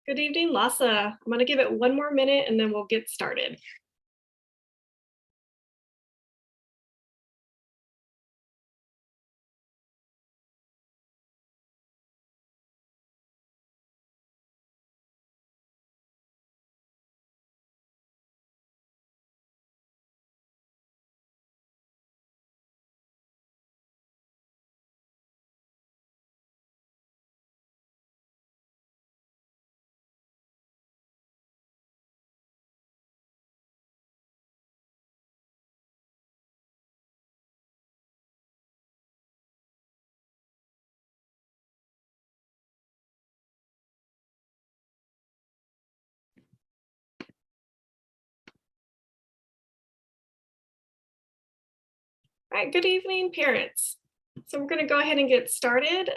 Good evening, LASA. I'm going to give it one more minute and then we'll get started. All right, good evening, parents. So we're going to go ahead and get started.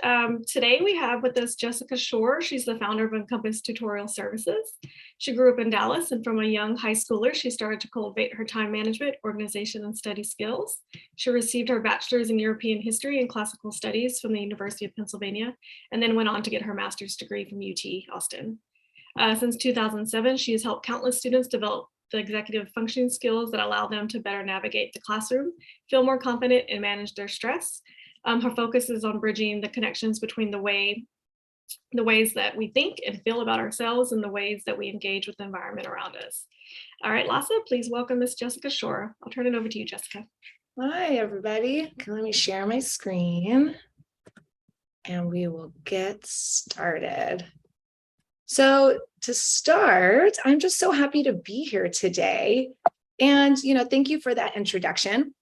Today we have with us Jessica Shore. She's the founder of Encompass Tutorial Services. She grew up in Dallas, and from a young high schooler, she started to cultivate her time management, organization, and study skills. She received her bachelor's in European history and classical studies from the University of Pennsylvania, and then went on to get her master's degree from UT Austin. Since 2007, she has helped countless students develop the executive functioning skills that allow them to better navigate the classroom, feel more confident, and manage their stress. Her focus is on bridging the connections between the ways that we think and feel about ourselves and the ways that we engage with the environment around us. All right, LASA, please welcome Miss Jessica Shore. I'll turn it over to you, Jessica. Hi, everybody. Let me share my screen and we will get started. So to start, I'm just so happy to be here today. And, thank you for that introduction.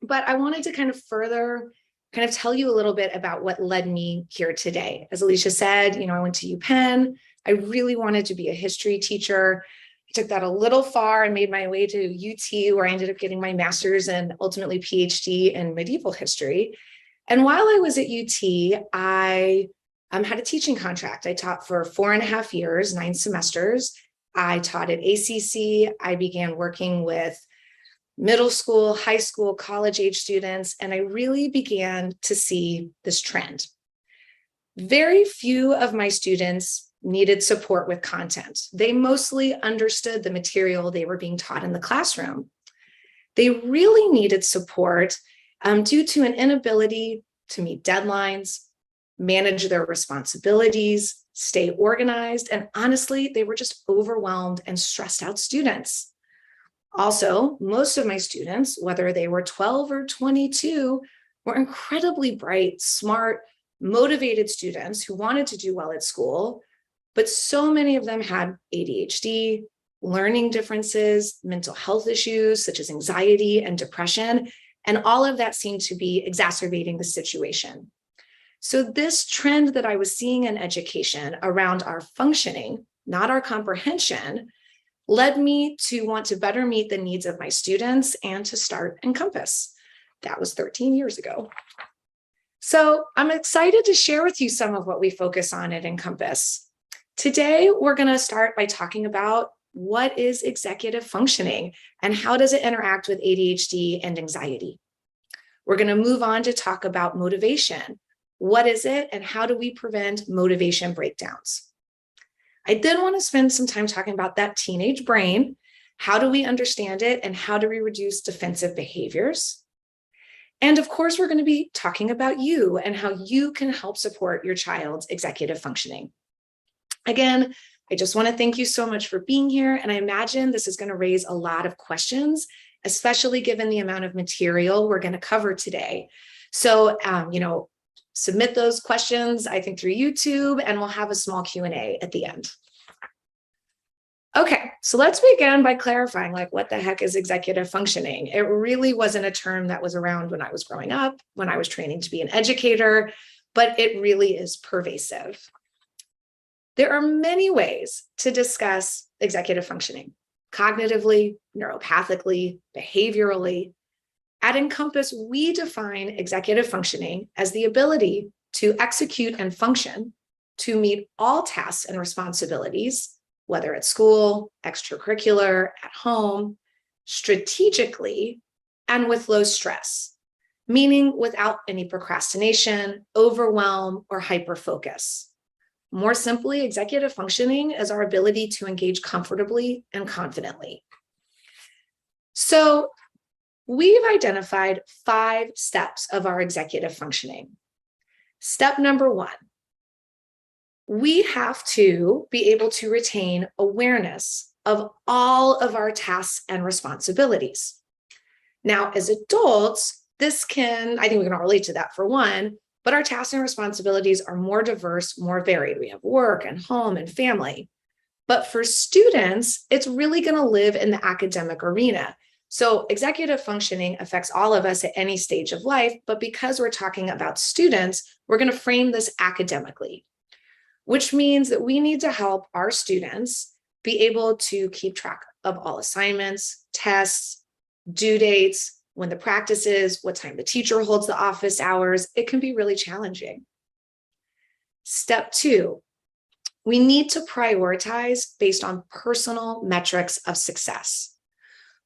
But I wanted to further tell you a little bit about what led me here today. As Alicia said, I went to UPenn. I really wanted to be a history teacher. I took that a little far and made my way to UT, where I ended up getting my master's and ultimately PhD in medieval history. And while I was at UT, I had a teaching contract. I taught for 4.5 years, 9 semesters. I taught at ACC. I began working with middle school, high school, college age students, and I really began to see this trend. Very few of my students needed support with content. They mostly understood the material they were being taught in the classroom. They really needed support due to an inability to meet deadlines, manage their responsibilities, stay organized, and honestly, they were just overwhelmed and stressed out students. Also, most of my students, whether they were 12 or 22, were incredibly bright, smart, motivated students who wanted to do well at school, but so many of them had ADHD, learning differences, mental health issues such as anxiety and depression, and all of that seemed to be exacerbating the situation. So this trend that I was seeing in education around our functioning, not our comprehension, led me to want to better meet the needs of my students and to start Encompass. That was 13 years ago. So I'm excited to share with you some of what we focus on at Encompass. Today, we're going to start by talking about what is executive functioning and how does it interact with ADHD and anxiety. We're going to move on to talk about motivation. What is it and how do we prevent motivation breakdowns? I then want to spend some time talking about that teenage brain. How do we understand it and how do we reduce defensive behaviors? And of course, we're going to be talking about you and how you can help support your child's executive functioning. Again, I just want to thank you so much for being here. And I imagine this is going to raise a lot of questions, especially given the amount of material we're going to cover today. So, submit those questions, I think, through YouTube, and we'll have a small Q&A at the end. Okay, so let's begin by clarifying, what the heck is executive functioning? It really wasn't a term that was around when I was growing up, when I was training to be an educator, but it really is pervasive. There are many ways to discuss executive functioning: cognitively, neuropathically, behaviorally. At Encompass, we define executive functioning as the ability to execute and function to meet all tasks and responsibilities, whether at school, extracurricular, at home, strategically, and with low stress, meaning without any procrastination, overwhelm, or hyperfocus. More simply, executive functioning is our ability to engage comfortably and confidently. So we've identified 5 steps of our executive functioning. Step number 1, we have to be able to retain awareness of all of our tasks and responsibilities. Now, as adults, I think we can all relate to that for one, but our tasks and responsibilities are more diverse, more varied. We have work and home and family. But for students, it's really going to live in the academic arena. So executive functioning affects all of us at any stage of life, but because we're talking about students, we're going to frame this academically, which means that we need to help our students be able to keep track of all assignments, tests, due dates, when the practice is, what time the teacher holds the office hours. It can be really challenging. Step 2, we need to prioritize based on personal metrics of success.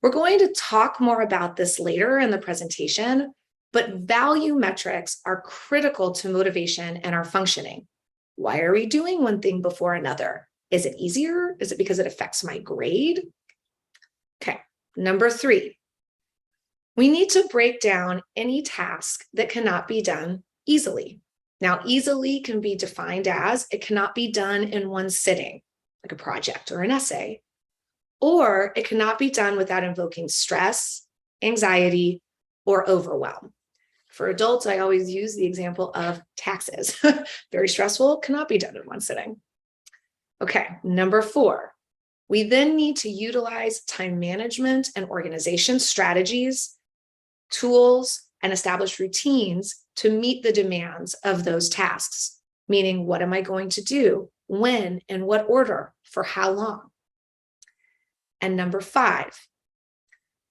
We're going to talk more about this later in the presentation, but value metrics are critical to motivation and our functioning. Why are we doing one thing before another? Is it easier? Is it because it affects my grade? Okay, number 3, we need to break down any task that cannot be done easily. Now, easily can be defined as it cannot be done in one sitting, like a project or an essay, or it cannot be done without invoking stress, anxiety, or overwhelm. For adults, I always use the example of taxes. Very stressful, cannot be done in one sitting. Okay, number 4, we then need to utilize time management and organization strategies, tools, and establish routines to meet the demands of those tasks, meaning what am I going to do, when, in what order, for how long? And number 5,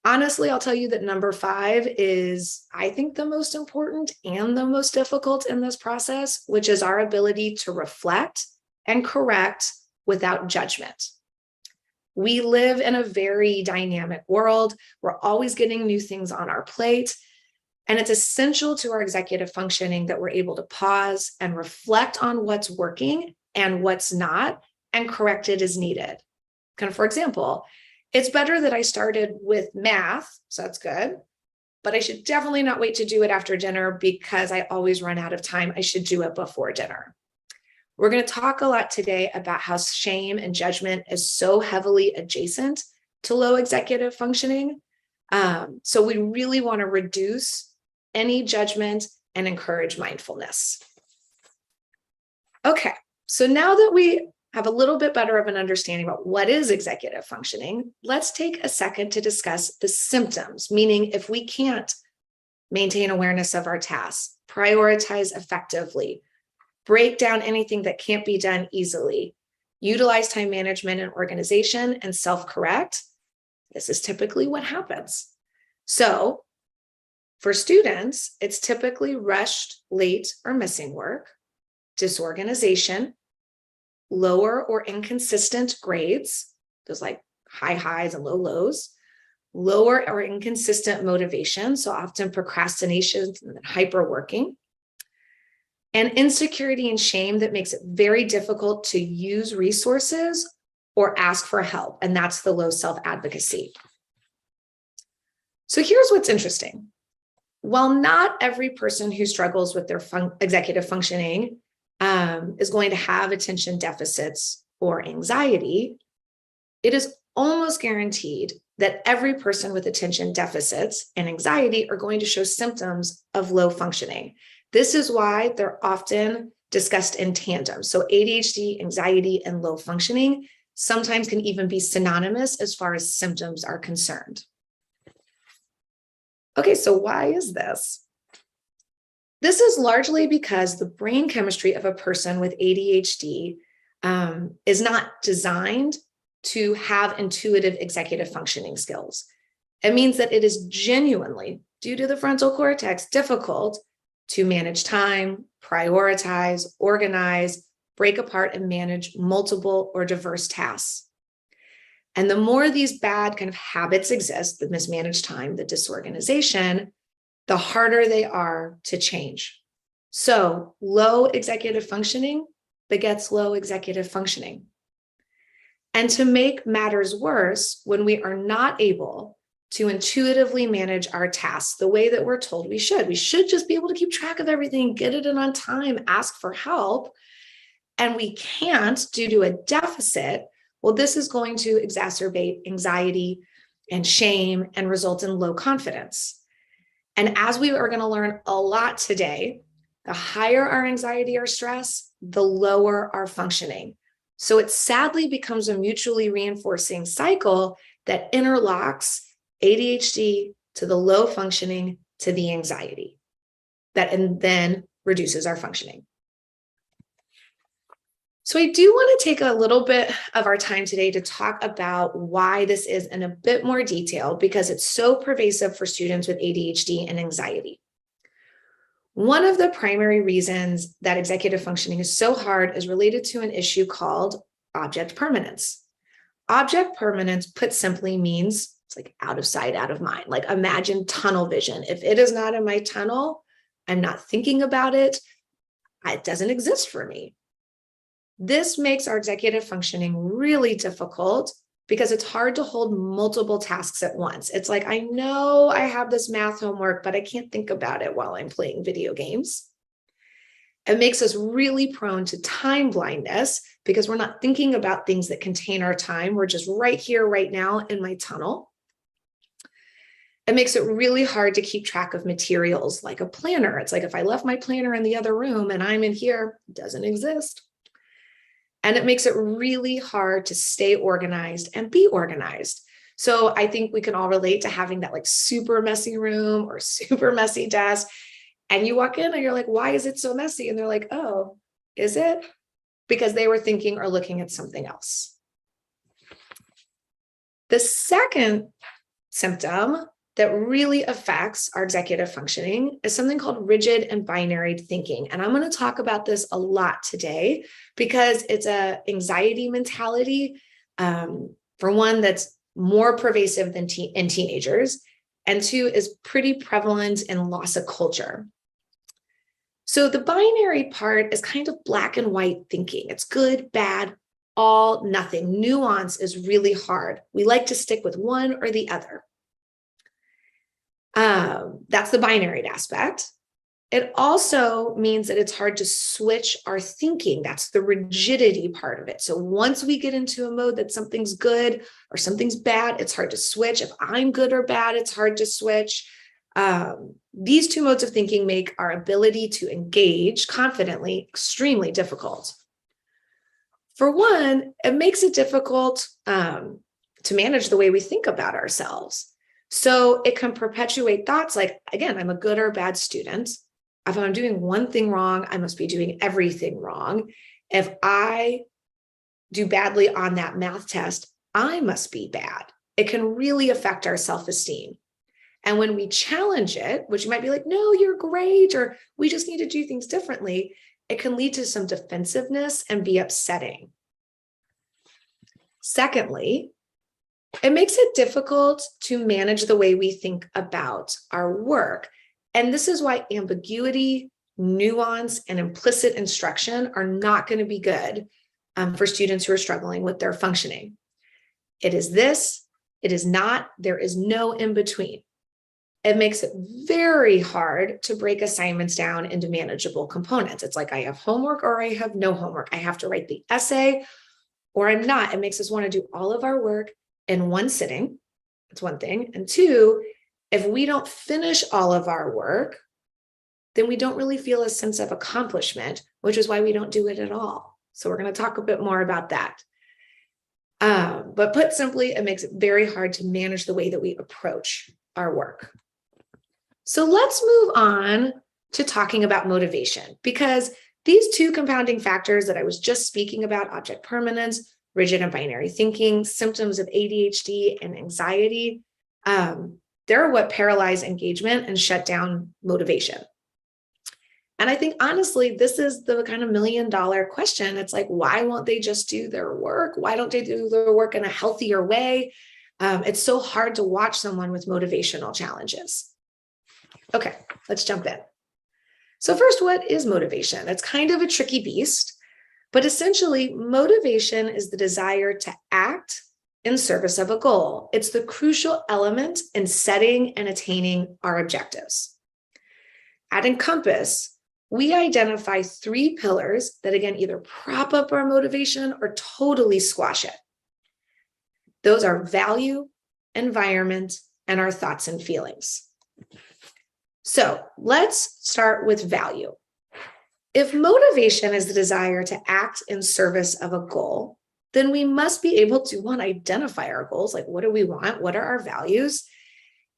honestly, I'll tell you that number 5 is, I think, the most important and the most difficult in this process, which is our ability to reflect and correct without judgment. We live in a very dynamic world. We're always getting new things on our plate. And it's essential to our executive functioning that we're able to pause and reflect on what's working and what's not, and correct it as needed. Kind of, for example, it's better that I started with math, so that's good, but I should definitely not wait to do it after dinner because I always run out of time. I should do it before dinner. We're going to talk a lot today about how shame and judgment is so heavily adjacent to low executive functioning. So we really want to reduce any judgment and encourage mindfulness. Okay, so now that we have a little bit better of an understanding about what is executive functioning, let's take a second to discuss the symptoms, meaning if we can't maintain awareness of our tasks, prioritize effectively, break down anything that can't be done easily, utilize time management and organization, and self-correct, this is typically what happens. So for students, it's typically rushed, late, or missing work, disorganization, lower or inconsistent grades, those like high highs and low lows, lower or inconsistent motivation, so often procrastination and hyperworking, and insecurity and shame that makes it very difficult to use resources or ask for help. And that's the low self-advocacy. So here's what's interesting. While not every person who struggles with their executive functioning is going to have attention deficits or anxiety, it is almost guaranteed that every person with attention deficits and anxiety are going to show symptoms of low functioning. This is why they're often discussed in tandem. So ADHD, anxiety, and low functioning sometimes can even be synonymous as far as symptoms are concerned. Okay, so why is this? This is largely because the brain chemistry of a person with ADHD is not designed to have intuitive executive functioning skills. It means that it is genuinely, due to the frontal cortex, difficult to manage time, prioritize, organize, break apart, and manage multiple or diverse tasks. And the more these bad kind of habits exist, the mismanaged time, the disorganization, the harder they are to change. So low executive functioning begets low executive functioning. And to make matters worse, when we are not able to intuitively manage our tasks the way that we're told we should just be able to keep track of everything, get it in on time, ask for help, and we can't due to a deficit, well, this is going to exacerbate anxiety and shame and result in low confidence. And as we are going to learn a lot today, the higher our anxiety or stress, the lower our functioning. So it sadly becomes a mutually reinforcing cycle that interlocks ADHD to the low functioning to the anxiety that and then reduces our functioning. So I do want to take a little bit of our time today to talk about why this is in a bit more detail because it's so pervasive for students with ADHD and anxiety. One of the primary reasons that executive functioning is so hard is related to an issue called object permanence. Object permanence, put simply, means it's like out of sight, out of mind. Like imagine tunnel vision. If it is not in my tunnel, I'm not thinking about it. It doesn't exist for me. This makes our executive functioning really difficult because it's hard to hold multiple tasks at once. It's like, I know I have this math homework, but I can't think about it while I'm playing video games. It makes us really prone to time blindness because we're not thinking about things that contain our time. We're just right here, right now in my tunnel. It makes it really hard to keep track of materials like a planner. It's like if I left my planner in the other room and I'm in here, it doesn't exist. And it makes it really hard to stay organized and be organized. So I think we can all relate to having that like super messy room or super messy desk. And you walk in and you're like, why is it so messy? And they're like, oh, is it? Because they were thinking or looking at something else. The second symptom that really affects our executive functioning is something called rigid and binary thinking. And I'm going to talk about this a lot today because it's an anxiety mentality, for one, that's more pervasive than in teenagers, and two, is pretty prevalent in LASA culture. So the binary part is kind of black and white thinking. It's good, bad, all, nothing. Nuance is really hard. We like to stick with one or the other. That's the binary aspect. It also means that it's hard to switch our thinking. That's the rigidity part of it. So once we get into a mode that something's good or something's bad, it's hard to switch. If I'm good or bad, it's hard to switch. These two modes of thinking make our ability to engage confidently extremely difficult. For one, it makes it difficult to manage the way we think about ourselves. So it can perpetuate thoughts like, again, I'm a good or bad student. If I'm doing one thing wrong, I must be doing everything wrong. If I do badly on that math test, I must be bad. It can really affect our self-esteem. And when we challenge it, which you might be like, no, you're great, or we just need to do things differently, it can lead to some defensiveness and be upsetting. Secondly, it makes it difficult to manage the way we think about our work. And this is why ambiguity, nuance, and implicit instruction are not going to be good for students who are struggling with their functioning. It is this, it is not, there is no in between. It makes it very hard to break assignments down into manageable components. It's like I have homework or I have no homework. I have to write the essay or I'm not. It makes us want to do all of our work in one sitting. That's one thing. And two, if we don't finish all of our work, then we don't really feel a sense of accomplishment, which is why we don't do it at all. So we're going to talk a bit more about that. But put simply, it makes it very hard to manage the way that we approach our work. So let's move on to talking about motivation, because these two compounding factors that I was just speaking about, object permanence, rigid and binary thinking, symptoms of ADHD and anxiety, they're what paralyze engagement and shut down motivation. And I think, honestly, this is the kind of $1 million question. It's like, why won't they just do their work? Why don't they do their work in a healthier way? It's so hard to watch someone with motivational challenges. Okay, let's jump in. So first, what is motivation? It's kind of a tricky beast, But essentially, motivation is the desire to act in service of a goal. It's the crucial element in setting and attaining our objectives. At Encompass, we identify 3 pillars that, again, either prop up our motivation or totally squash it. Those are value, environment, and our thoughts and feelings. So let's start with value. If motivation is the desire to act in service of a goal, then we must be able to, one, identify our goals, like what do we want? What are our values?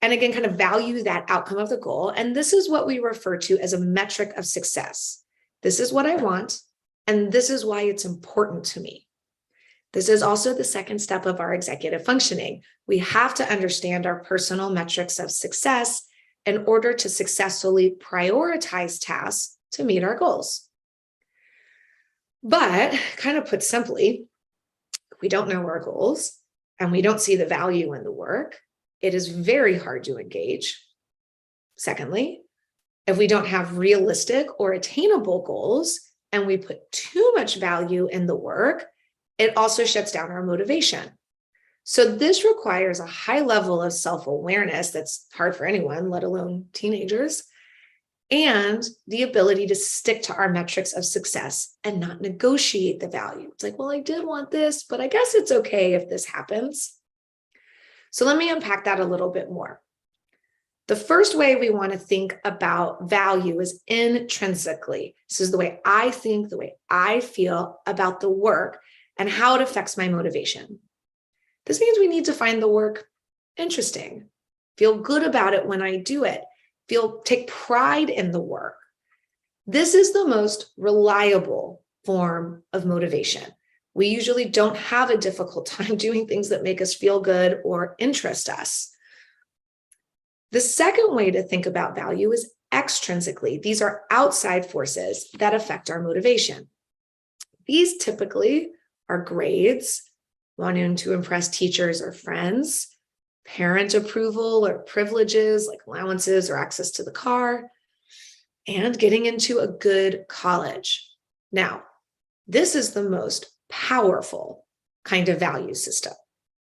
And again, kind of value that outcome of the goal. And this is what we refer to as a metric of success. This is what I want, and this is why it's important to me. This is also the second step of our executive functioning. We have to understand our personal metrics of success in order to successfully prioritize tasks to meet our goals. But kind of put simply, if we don't know our goals and we don't see the value in the work, it is very hard to engage. Secondly, if we don't have realistic or attainable goals and we put too much value in the work, it also shuts down our motivation. So this requires a high level of self-awareness that's hard for anyone, let alone teenagers, and the ability to stick to our metrics of success and not negotiate the value. It's like, well, I did want this, but I guess it's okay if this happens. So let me unpack that a little bit more. The first way we want to think about value is intrinsically. This is the way I think, the way I feel about the work and how it affects my motivation. This means we need to find the work interesting, feel good about it when I do it, take pride in the work. This is the most reliable form of motivation. We usually don't have a difficult time doing things that make us feel good or interest us. The second way to think about value is extrinsically. These are outside forces that affect our motivation. These typically are grades, wanting to impress teachers or friends, parent approval or privileges like allowances or access to the car, and getting into a good college. Now, this is the most powerful kind of value system.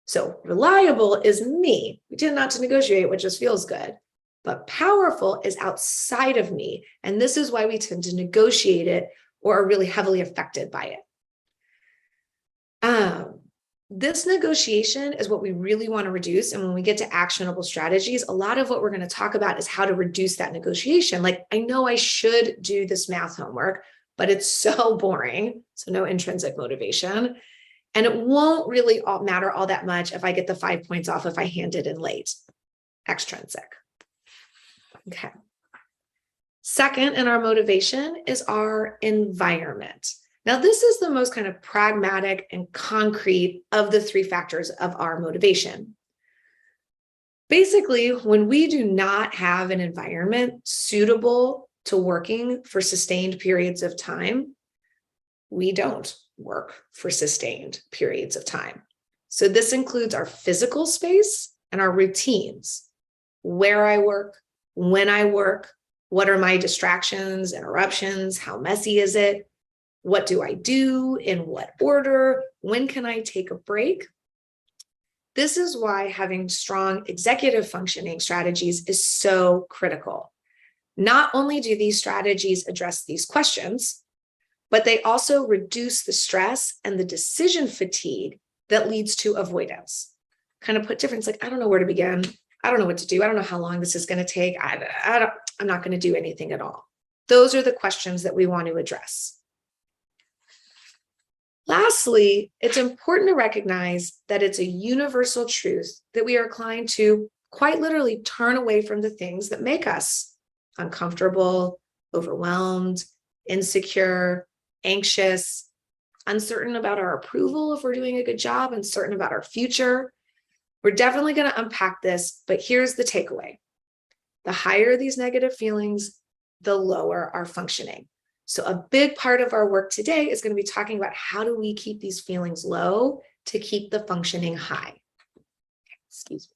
So reliable is me. We tend not to negotiate what just feels good, but powerful is outside of me. And this is why we tend to negotiate it or are really heavily affected by it. This negotiation is what we really want to reduce. And when we get to actionable strategies, a lot of what we're going to talk about is how to reduce that negotiation. Like, I know I should do this math homework, but it's so boring. So no intrinsic motivation. And it won't really matter all that much if I get the 5 points off if I hand it in late. Extrinsic. Okay. Second in our motivation is our environment. Now, this is the most kind of pragmatic and concrete of the 3 factors of our motivation. Basically, when we do not have an environment suitable to working for sustained periods of time, we don't work for sustained periods of time. So this includes our physical space and our routines, where I work, when I work, what are my distractions, interruptions, how messy is it? What do I do? In what order? When can I take a break? This is why having strong executive functioning strategies is so critical. Not only do these strategies address these questions, but they also reduce the stress and the decision fatigue that leads to avoidance. Kind of put difference, like, I don't know where to begin. I don't know what to do. I don't know how long this is going to take. I'm not going to do anything at all. Those are the questions that we want to address. Lastly, it's important to recognize that it's a universal truth that we are inclined to quite literally turn away from the things that make us uncomfortable, overwhelmed, insecure, anxious, uncertain about our approval if we're doing a good job, uncertain about our future. We're definitely going to unpack this, but here's the takeaway. The higher these negative feelings, the lower our functioning. So a big part of our work today is going to be talking about how do we keep these feelings low to keep the functioning high. Excuse me.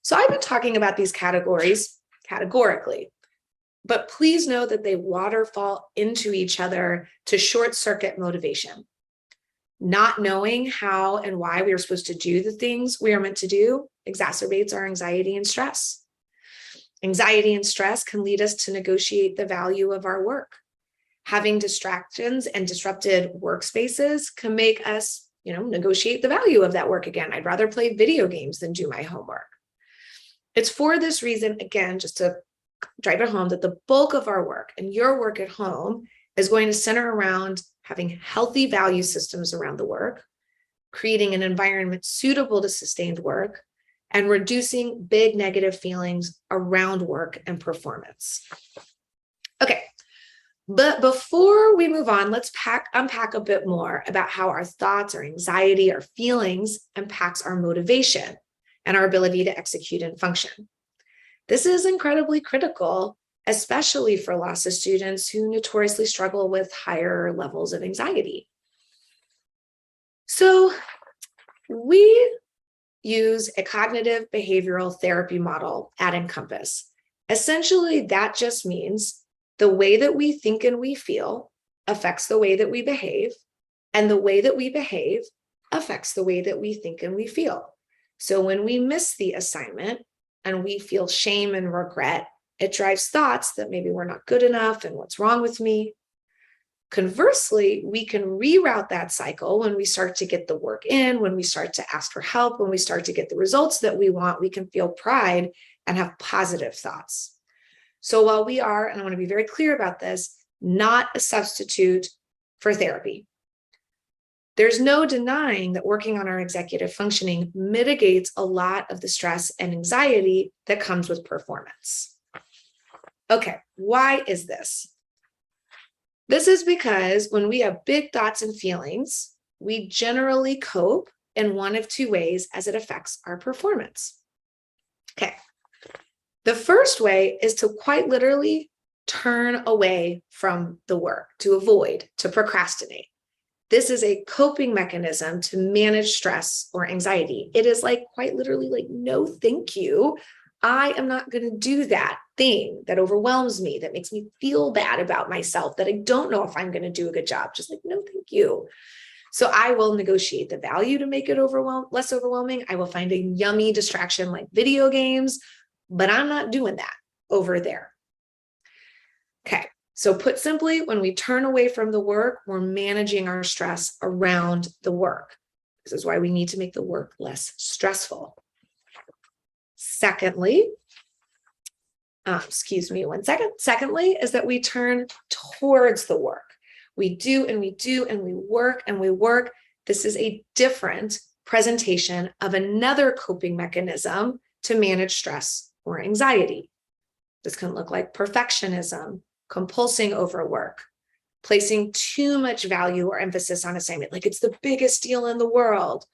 So I've been talking about these categories categorically. but please know that they waterfall into each other to short circuit motivation. Not knowing how and why we are supposed to do the things we are meant to do exacerbates our anxiety and stress. Anxiety and stress can lead us to negotiate the value of our work. Having distractions and disrupted workspaces can make us, negotiate the value of that work again. I'd rather play video games than do my homework. It's for this reason, again, just to drive it home, that the bulk of our work and your work at home is going to center around having healthy value systems around the work, creating an environment suitable to sustained work, and reducing big negative feelings around work and performance. Okay, but before we move on, let's unpack a bit more about how our thoughts, our anxiety, our feelings impacts our motivation and our ability to execute and function. This is incredibly critical, especially for LASA students who notoriously struggle with higher levels of anxiety. So we use a cognitive behavioral therapy model at Encompass. Essentially, that just means the way that we think and we feel affects the way that we behave, and the way that we behave affects the way that we think and we feel. So when we miss the assignment and we feel shame and regret, it drives thoughts that maybe we're not good enough and what's wrong with me. Conversely, we can reroute that cycle when we start to get the work in, when we start to ask for help, when we start to get the results that we want, we can feel pride and have positive thoughts. So while we are, and I want to be very clear about this, not a substitute for therapy, there's no denying that working on our executive functioning mitigates a lot of the stress and anxiety that comes with performance. Okay, why is this? This is because when we have big thoughts and feelings, we generally cope in one of two ways as it affects our performance. Okay. The first way is to quite literally turn away from the work, to avoid, to procrastinate. This is a coping mechanism to manage stress or anxiety. It is quite literally no, thank you. I am not going to do that thing that overwhelms me, that makes me feel bad about myself, that I don't know if I'm going to do a good job. Just no, thank you. So I will negotiate the value to make it less overwhelming. I will find a yummy distraction like video games, but I'm not doing that over there. Okay. So put simply, when we turn away from the work, we're managing our stress around the work. This is why we need to make the work less stressful. Secondly, Secondly, is that we turn towards the work. We do and we do and we work and we work. This is a different presentation of another coping mechanism to manage stress or anxiety. This can look like perfectionism, compulsing over work, placing too much value or emphasis on assignment, like it's the biggest deal in the world,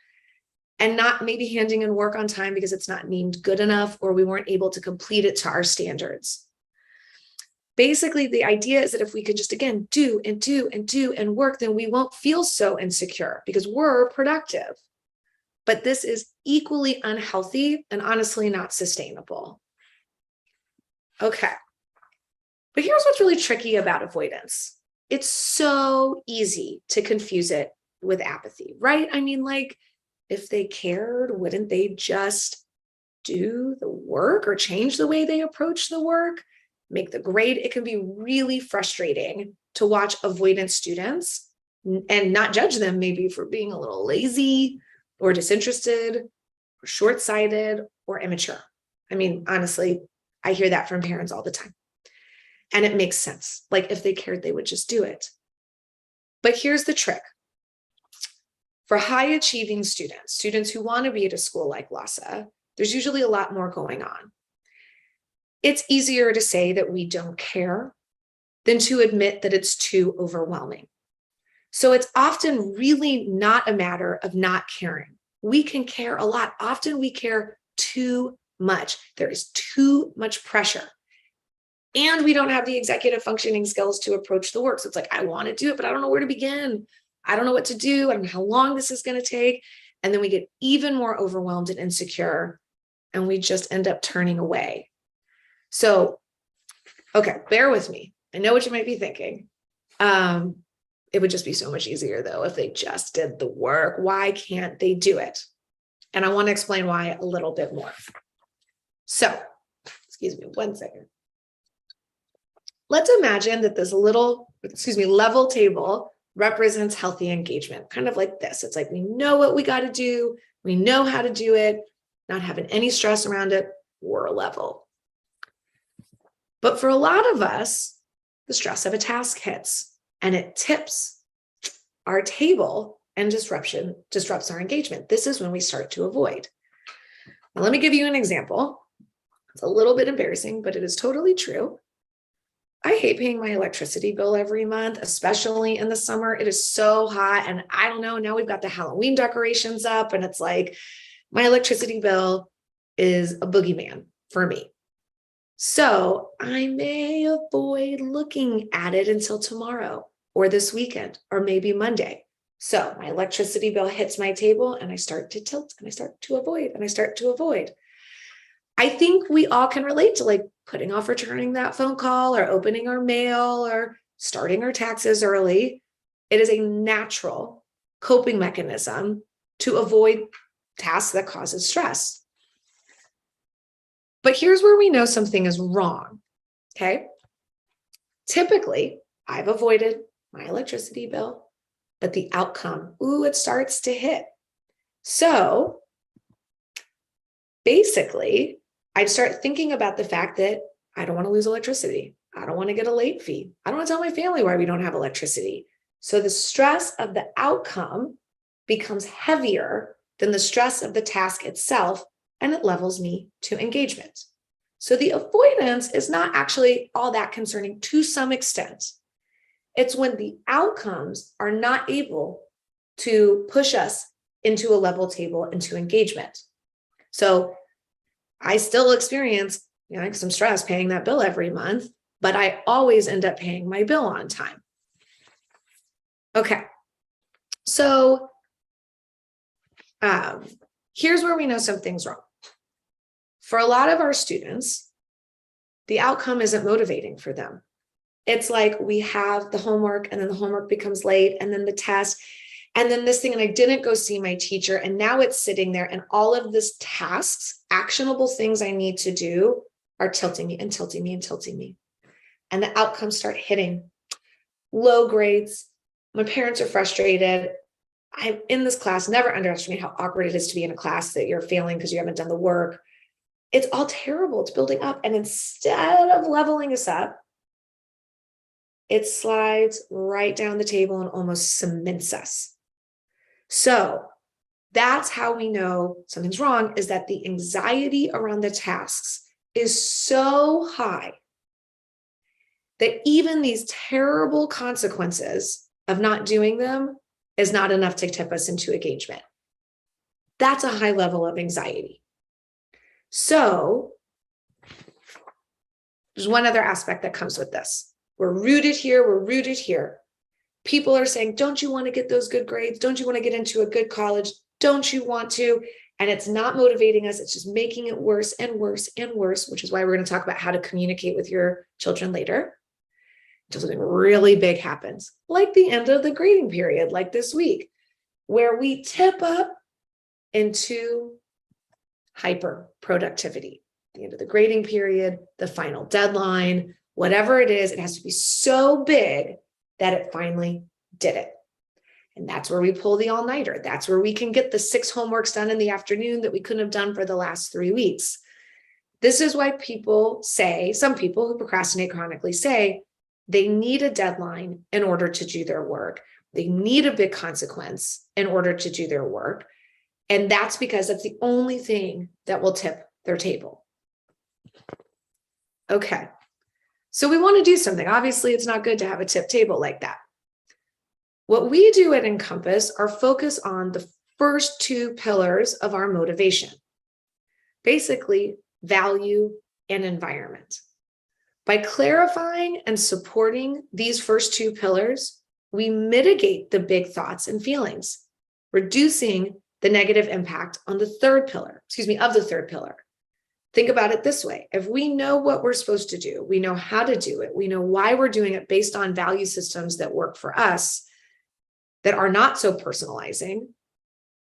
and not maybe handing in work on time because it's not deemed good enough or we weren't able to complete it to our standards. Basically, the idea is that if we could just, again, do and do and do and work, then we won't feel so insecure because we're productive. But this is equally unhealthy and honestly not sustainable. Okay. But here's what's really tricky about avoidance. It's so easy to confuse it with apathy, right? I mean, if they cared, wouldn't they just do the work or change the way they approach the work, make the grade? It can be really frustrating to watch avoidant students and not judge them maybe for being a little lazy or disinterested or short-sighted or immature. I mean, honestly, I hear that from parents all the time. And it makes sense. If they cared, they would just do it. But here's the trick. For high achieving students who want to be at a school like LASA, there's usually a lot more going on. It's easier to say that we don't care than to admit that it's too overwhelming. So it's often really not a matter of not caring. We can care a lot. Often we care too much. There is too much pressure. And we don't have the executive functioning skills to approach the work. So it's I want to do it, but I don't know where to begin. I don't know what to do. I don't know how long this is going to take. And then we get even more overwhelmed and insecure, and we just end up turning away. So Okay, bear with me. I know what you might be thinking. It would just be so much easier though if they just did the work. Why can't they do it? And I want to explain why a little bit more. So, excuse me, 1 second. Let's imagine that this level table represents healthy engagement, kind of like this. It's like we know what we got to do, we know how to do it, not having any stress around it, we're level. But for a lot of us, the stress of a task hits and it tips our table and disrupts our engagement. This is when we start to avoid. Now, let me give you an example. It's a little bit embarrassing, but it is totally true. I hate paying my electricity bill every month, especially in the summer. It is so hot. And I don't know, now we've got the Halloween decorations up and it's like my electricity bill is a boogeyman for me. So I may avoid looking at it until tomorrow or this weekend or maybe Monday. So my electricity bill hits my table and I start to tilt and I start to avoid. I think we all can relate to like putting off returning that phone call or opening our mail or starting our taxes early. It is a natural coping mechanism to avoid tasks that causes stress. But here's where we know something is wrong, okay? Typically, I've avoided my electricity bill, but the outcome, it starts to hit. So basically, I'd start thinking about the fact that I don't want to lose electricity. I don't want to get a late fee. I don't want to tell my family why we don't have electricity. So the stress of the outcome becomes heavier than the stress of the task itself, and it levels me to engagement. So the avoidance is not actually all that concerning to some extent. It's when the outcomes are not able to push us into a level table into engagement. So I still experience, some stress paying that bill every month, but I always end up paying my bill on time. Okay. So here's where we know something's wrong. For a lot of our students, the outcome isn't motivating for them. It's like we have the homework and then the homework becomes late and then the test and then this thing, and I didn't go see my teacher and now it's sitting there and all of these tasks, actionable things I need to do are tilting me and tilting me and tilting me. And the outcomes start hitting. Low grades. My parents are frustrated. I'm in this class, never underestimate how awkward it is to be in a class that you're failing because you haven't done the work. It's all terrible. It's building up. And instead of leveling us up, it slides right down the table and almost cements us. So that's how we know something's wrong, is that the anxiety around the tasks is so high that even these terrible consequences of not doing them is not enough to tip us into engagement. That's a high level of anxiety. So there's one other aspect that comes with this. We're rooted here. People are saying, don't you want to get those good grades? Don't you want to get into a good college? Don't you want to? And it's not motivating us. It's just making it worse and worse and worse, which is why we're going to talk about how to communicate with your children later. Until something really big happens, like the end of the grading period, like this week, where we tip up into hyper productivity. The end of the grading period, the final deadline, whatever it is, it has to be so big that it finally did it. And that's where we pull the all-nighter. That's where we can get the 6 homeworks done in the afternoon that we couldn't have done for the last 3 weeks. This is why people say, some people who procrastinate chronically say, they need a deadline in order to do their work. They need a big consequence in order to do their work. And that's because that's the only thing that will tip their table. Okay. So we want to do something. Obviously, it's not good to have a tip table like that. What we do at Encompass are focus on the first 2 pillars of our motivation. Basically, value and environment. By clarifying and supporting these first 2 pillars, we mitigate the big thoughts and feelings, reducing the negative impact on the third pillar, of the third pillar. Think about it this way. If we know what we're supposed to do, we know how to do it, we know why we're doing it based on value systems that work for us, that are not so personalizing,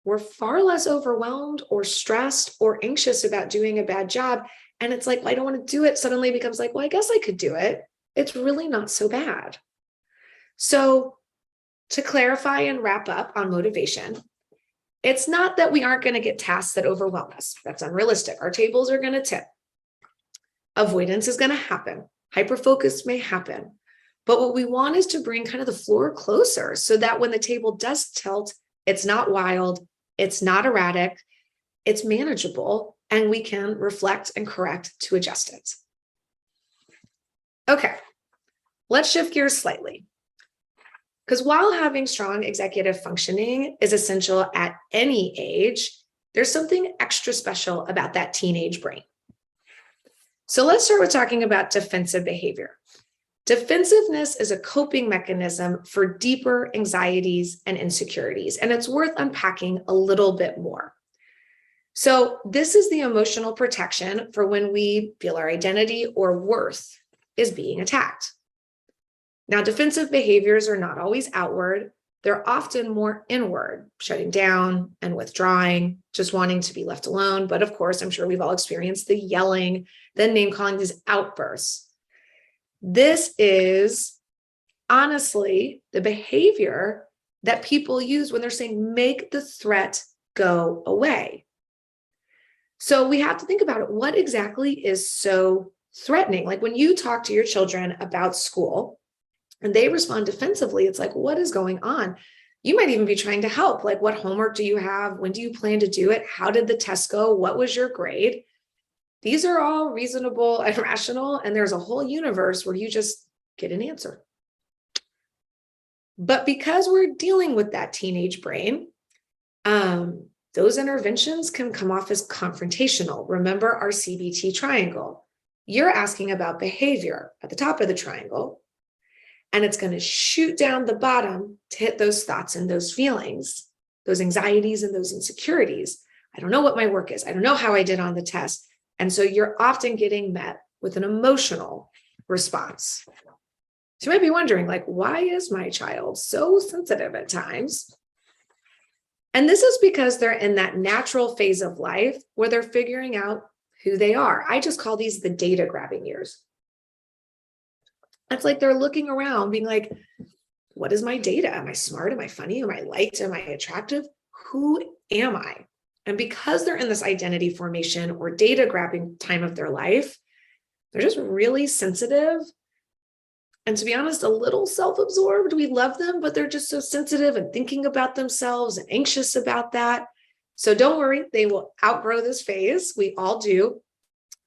we're far less overwhelmed or stressed or anxious about doing a bad job. And it's like, well, I don't want to do it. Suddenly becomes like, well, I guess I could do it. It's really not so bad. So to clarify and wrap up on motivation, it's not that we aren't going to get tasks that overwhelm us. That's unrealistic. Our tables are going to tip. Avoidance is going to happen. Hyperfocus may happen. But what we want is to bring kind of the floor closer so that when the table does tilt, it's not wild, it's not erratic, it's manageable, and we can reflect and correct to adjust it. Okay, let's shift gears slightly. Because while having strong executive functioning is essential at any age, there's something extra special about that teenage brain. So let's start with talking about defensive behavior. Defensiveness is a coping mechanism for deeper anxieties and insecurities, and it's worth unpacking a little bit more. So this is the emotional protection for when we feel our identity or worth is being attacked. Now, defensive behaviors are not always outward. They're often more inward, shutting down and withdrawing, just wanting to be left alone. But of course, I'm sure we've all experienced the yelling, the name calling, these outbursts. This is honestly the behavior that people use when they're saying, make the threat go away. So we have to think about it. What exactly is so threatening? Like when you talk to your children about school and they respond defensively, it's like, what is going on? You might even be trying to help. Like, what homework do you have? When do you plan to do it? How did the test go? What was your grade? These are all reasonable and rational, and there's a whole universe where you just get an answer. But because we're dealing with that teenage brain, those interventions can come off as confrontational. Remember our CBT triangle. You're asking about behavior at the top of the triangle, and it's going to shoot down the bottom to hit those thoughts and those feelings, those anxieties and those insecurities. I don't know what my work is. I don't know how I did on the test. And so you're often getting met with an emotional response. So you might be wondering, like, why is my child so sensitive at times? And this is because they're in that natural phase of life where they're figuring out who they are. I just call these the data grabbing years. It's like they're looking around being like, what is my data? Am I smart? Am I funny? Am I liked? Am I attractive? Who am I? And because they're in this identity formation or data grabbing time of their life, they're just really sensitive. And to be honest, a little self-absorbed. We love them, but they're just so sensitive and thinking about themselves and anxious about that. So don't worry, they will outgrow this phase. We all do,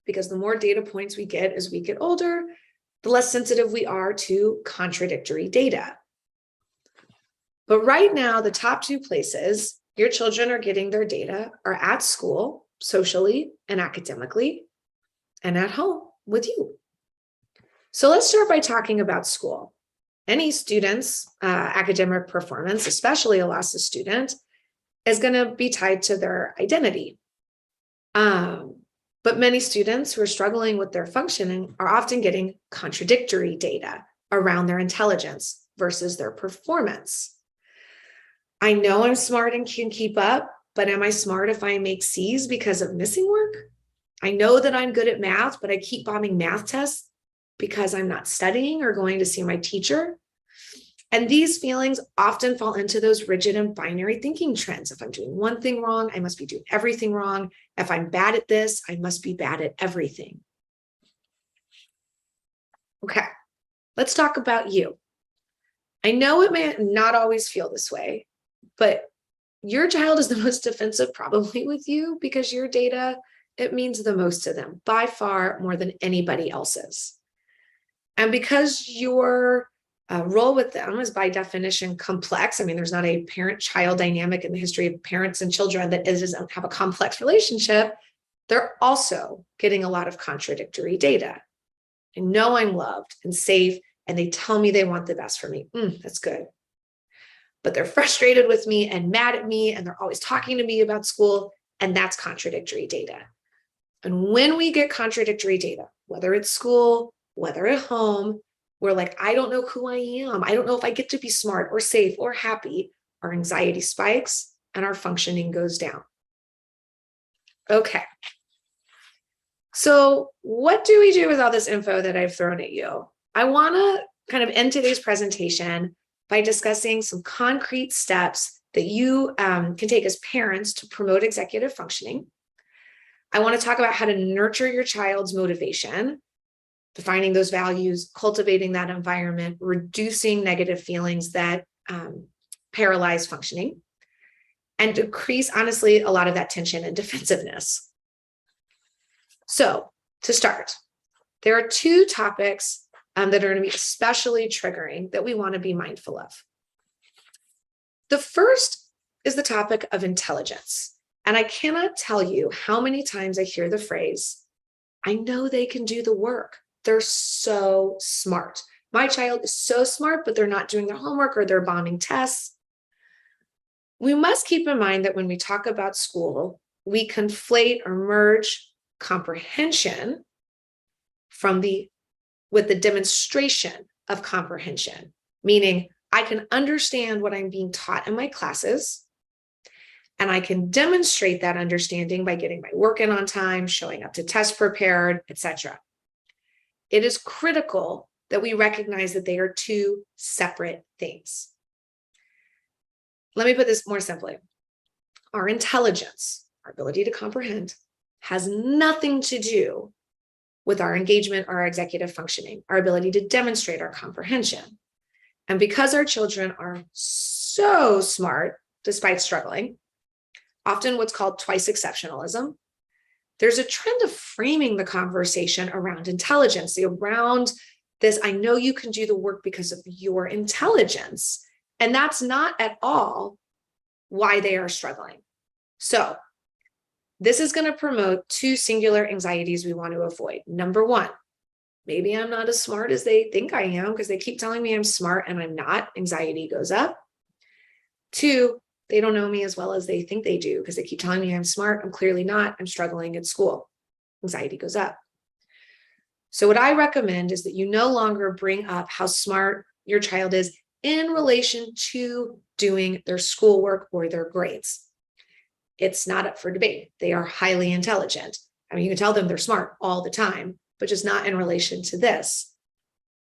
because the more data points we get as we get older, the less sensitive we are to contradictory data. But right now, the top two places your children are getting their data are at school, socially and academically, and at home with you. So let's start by talking about school. Any student's academic performance, especially a LASA student, is going to be tied to their identity. But many students who are struggling with their functioning are often getting contradictory data around their intelligence versus their performance. I know I'm smart and can keep up, but am I smart if I make C's because of missing work? I know that I'm good at math, but I keep bombing math tests because I'm not studying or going to see my teacher. And these feelings often fall into those rigid and binary thinking trends. If I'm doing one thing wrong, I must be doing everything wrong. If I'm bad at this, I must be bad at everything. Okay, let's talk about you. I know it may not always feel this way, but your child is the most defensive probably with you because your data, it means the most to them, by far more than anybody else's. And because your role with them is by definition complex, I mean, there's not a parent-child dynamic in the history of parents and children that doesn't have a complex relationship, they're also getting a lot of contradictory data. I know I'm loved and safe, and they tell me they want the best for me. That's good. But they're frustrated with me and mad at me, and they're always talking to me about school, and that's contradictory data. And when we get contradictory data, whether it's school, whether at home, we're like, I don't know who I am. I don't know if I get to be smart or safe or happy. Our anxiety spikes and our functioning goes down. Okay. So what do we do with all this info that I've thrown at you? I want to kind of end today's presentation by discussing some concrete steps that you can take as parents to promote executive functioning. I want to talk about how to nurture your child's motivation, defining those values, cultivating that environment, reducing negative feelings that paralyze functioning, and decrease, honestly, a lot of that tension and defensiveness. So to start, there are two topics that are going to be especially triggering that we want to be mindful of. The first is the topic of intelligence. And I cannot tell you how many times I hear the phrase, I know they can do the work. They're so smart. My child is so smart, but they're not doing their homework or they're bombing tests. We must keep in mind that when we talk about school, we conflate or merge comprehension with the demonstration of comprehension, meaning I can understand what I'm being taught in my classes, and I can demonstrate that understanding by getting my work in on time, showing up to test prepared, etc. It is critical that we recognize that they are two separate things. Let me put this more simply. Our intelligence, our ability to comprehend, has nothing to do with our engagement or our executive functioning, our ability to demonstrate our comprehension. And because our children are so smart, despite struggling, often what's called twice exceptionalism, there's a trend of framing the conversation around intelligence, around this, I know you can do the work because of your intelligence. And that's not at all why they are struggling. So this is going to promote two singular anxieties we want to avoid. Number one, maybe I'm not as smart as they think I am because they keep telling me I'm smart and I'm not. Anxiety goes up. Two, they don't know me as well as they think they do because they keep telling me I'm smart. I'm clearly not. I'm struggling at school. Anxiety goes up. So what I recommend is that you no longer bring up how smart your child is in relation to doing their schoolwork or their grades. It's not up for debate. They are highly intelligent. I mean, you can tell them they're smart all the time, but just not in relation to this.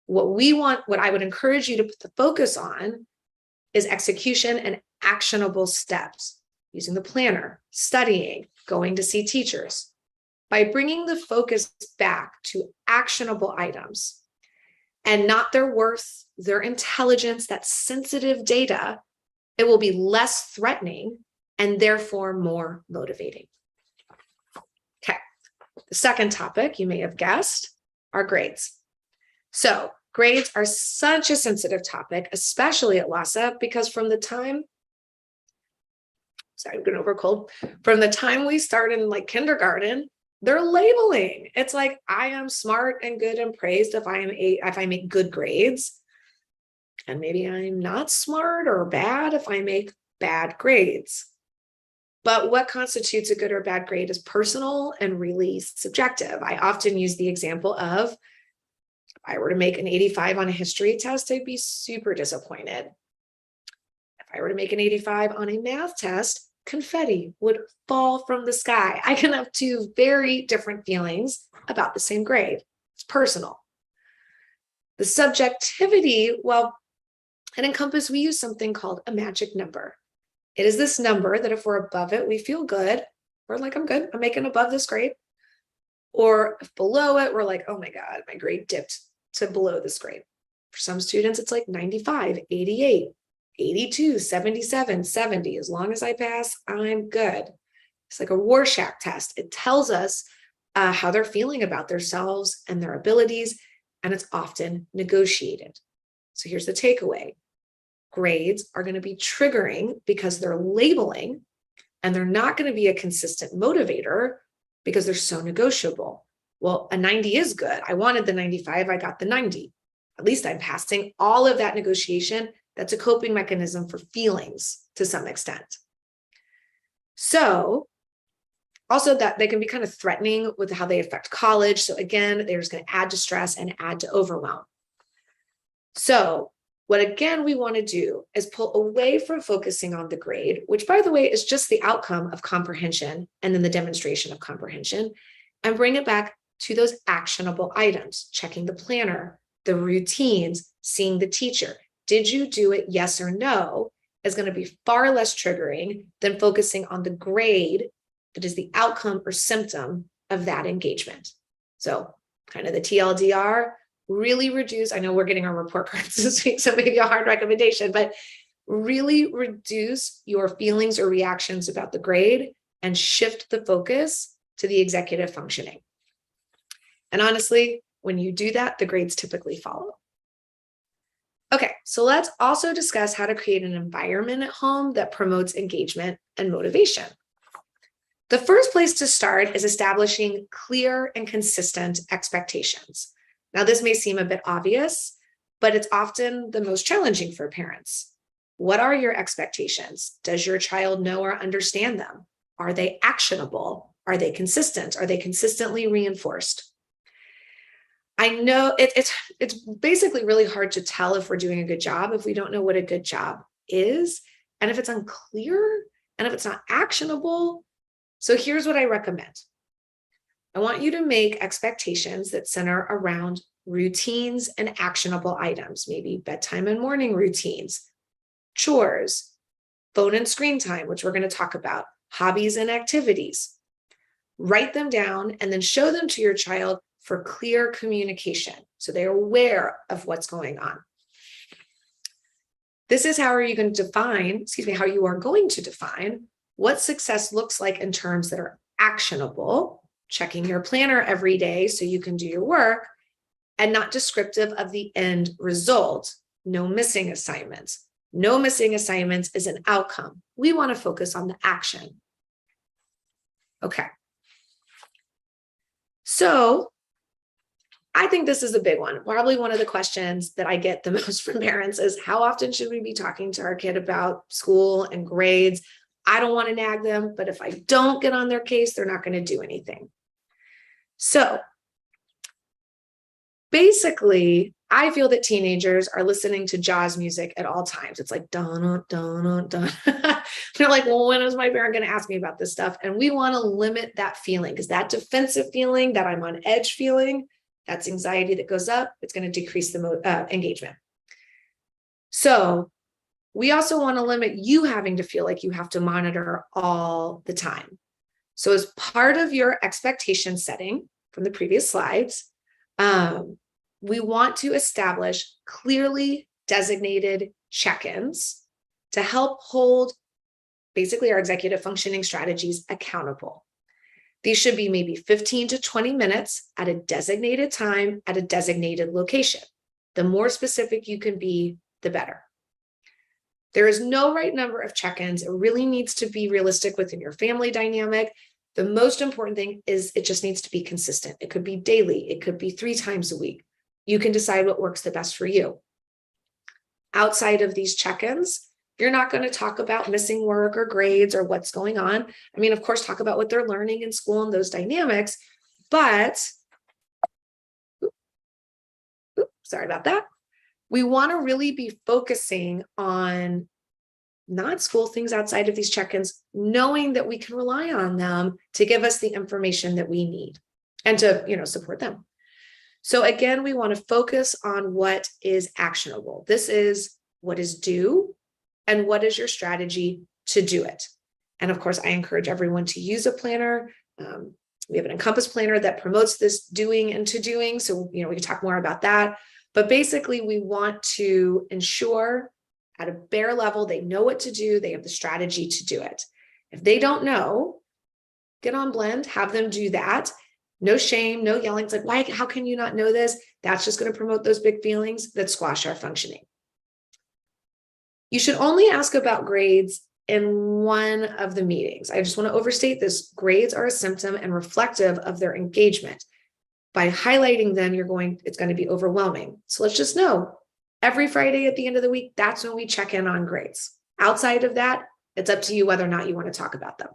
What I would encourage you to put the focus on is execution and actionable steps, using the planner, studying, going to see teachers. By bringing the focus back to actionable items and not their worth, their intelligence, that sensitive data, it will be less threatening and therefore more motivating. Okay, the second topic you may have guessed are grades. So grades are such a sensitive topic, especially at LASA, because from the time we start in like kindergarten, they're labeling. It's like, I am smart and good and praised if I make good grades. And maybe I'm not smart or bad if I make bad grades. But what constitutes a good or bad grade is personal and really subjective. I often use the example of, if I were to make an 85 on a history test, I'd be super disappointed. If I were to make an 85 on a math test, confetti would fall from the sky. I can have two very different feelings about the same grade. It's personal. The subjectivity, well, at Encompass, we use something called a magic number. It is this number that if we're above it, we feel good. We're like, I'm good. I'm making above this grade. Or if below it, we're like, oh my God, my grade dipped to below this grade. For some students, it's like 95, 88, 82, 77, 70. As long as I pass, I'm good. It's like a Rorschach test. It tells us how they're feeling about themselves and their abilities, and it's often negotiated. So here's the takeaway. Grades are going to be triggering because they're labeling, and they're not going to be a consistent motivator because they're so negotiable. Well, a 90 is good. I wanted the 95. I got the 90. At least I'm passing. All of that negotiation, that's a coping mechanism for feelings to some extent. So Also, that they can be kind of threatening with how they affect college. So again, they're just going to add to stress and add to overwhelm. So what again we want to do is pull away from focusing on the grade, which by the way is just the outcome of comprehension and then the demonstration of comprehension, and bring it back to those actionable items, checking the planner, the routines, seeing the teacher. Did you do it? Yes or no is going to be far less triggering than focusing on the grade that is the outcome or symptom of that engagement. So kind of the TLDR, really reduce, I know we're getting our report cards this week, so maybe a hard recommendation, but really reduce your feelings or reactions about the grade and shift the focus to the executive functioning. And honestly, when you do that, the grades typically follow. Okay, so let's also discuss how to create an environment at home that promotes engagement and motivation. The first place to start is establishing clear and consistent expectations. Now, this may seem a bit obvious, but it's often the most challenging for parents. What are your expectations? Does your child know or understand them? Are they actionable? Are they consistent? Are they consistently reinforced? I know it's basically really hard to tell if we're doing a good job if we don't know what a good job is, and if it's unclear, and if it's not actionable. So here's what I recommend. I want you to make expectations that center around routines and actionable items, maybe bedtime and morning routines, chores, phone and screen time, which we're going to talk about, hobbies and activities. Write them down and then show them to your child for clear communication, so they're aware of what's going on. This is how you are going to define what success looks like in terms that are actionable, checking your planner every day so you can do your work, and not descriptive of the end result. No missing assignments. No missing assignments is an outcome. We want to focus on the action. Okay. So I think this is a big one. Probably one of the questions that I get the most from parents is, how often should we be talking to our kid about school and grades? I don't want to nag them, but if I don't get on their case, they're not going to do anything. So basically, I feel that teenagers are listening to jazz music at all times. It's like, dun, dun, dun. They're like, well, when is my parent going to ask me about this stuff? And we want to limit that feeling, because that defensive feeling, that I'm on edge feeling, that's anxiety that goes up. It's going to decrease the engagement. So we also want to limit you having to feel like you have to monitor all the time. So as part of your expectation setting from the previous slides, we want to establish clearly designated check-ins to help hold basically our executive functioning strategies accountable. These should be maybe 15 to 20 minutes at a designated time at a designated location. The more specific you can be, the better. There is no right number of check-ins. It really needs to be realistic within your family dynamic. The most important thing is it just needs to be consistent. It could be daily. It could be 3 times a week. You can decide what works the best for you. Outside of these check-ins, you're not going to talk about missing work or grades or what's going on. I mean, of course, talk about what they're learning in school and those dynamics, but sorry about that. We want to really be focusing on not school things outside of these check-ins, knowing that we can rely on them to give us the information that we need and to, support them. So again, we want to focus on what is actionable. This is what is due and what is your strategy to do it. And of course, I encourage everyone to use a planner. We have an Encompass planner that promotes this doing and to doing. So, we can talk more about that. But basically, we want to ensure at a bare level, they know what to do. They have the strategy to do it. If they don't know, get on Blend, have them do that. No shame, no yelling. It's like, why? How can you not know this? That's just going to promote those big feelings that squash our functioning. You should only ask about grades in one of the meetings. I just want to overstate this. Grades are a symptom and reflective of their engagement. By highlighting them, it's going to be overwhelming. So let's just know every Friday at the end of the week, that's when we check in on grades. Outside of that, it's up to you whether or not you want to talk about them.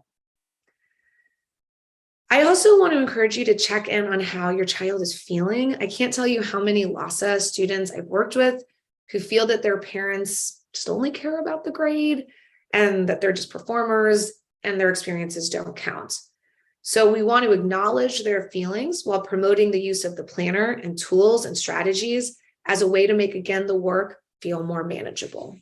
I also want to encourage you to check in on how your child is feeling. I can't tell you how many LASA students I've worked with who feel that their parents just only care about the grade and that they're just performers and their experiences don't count. So we want to acknowledge their feelings while promoting the use of the planner and tools and strategies as a way to make, again, the work feel more manageable.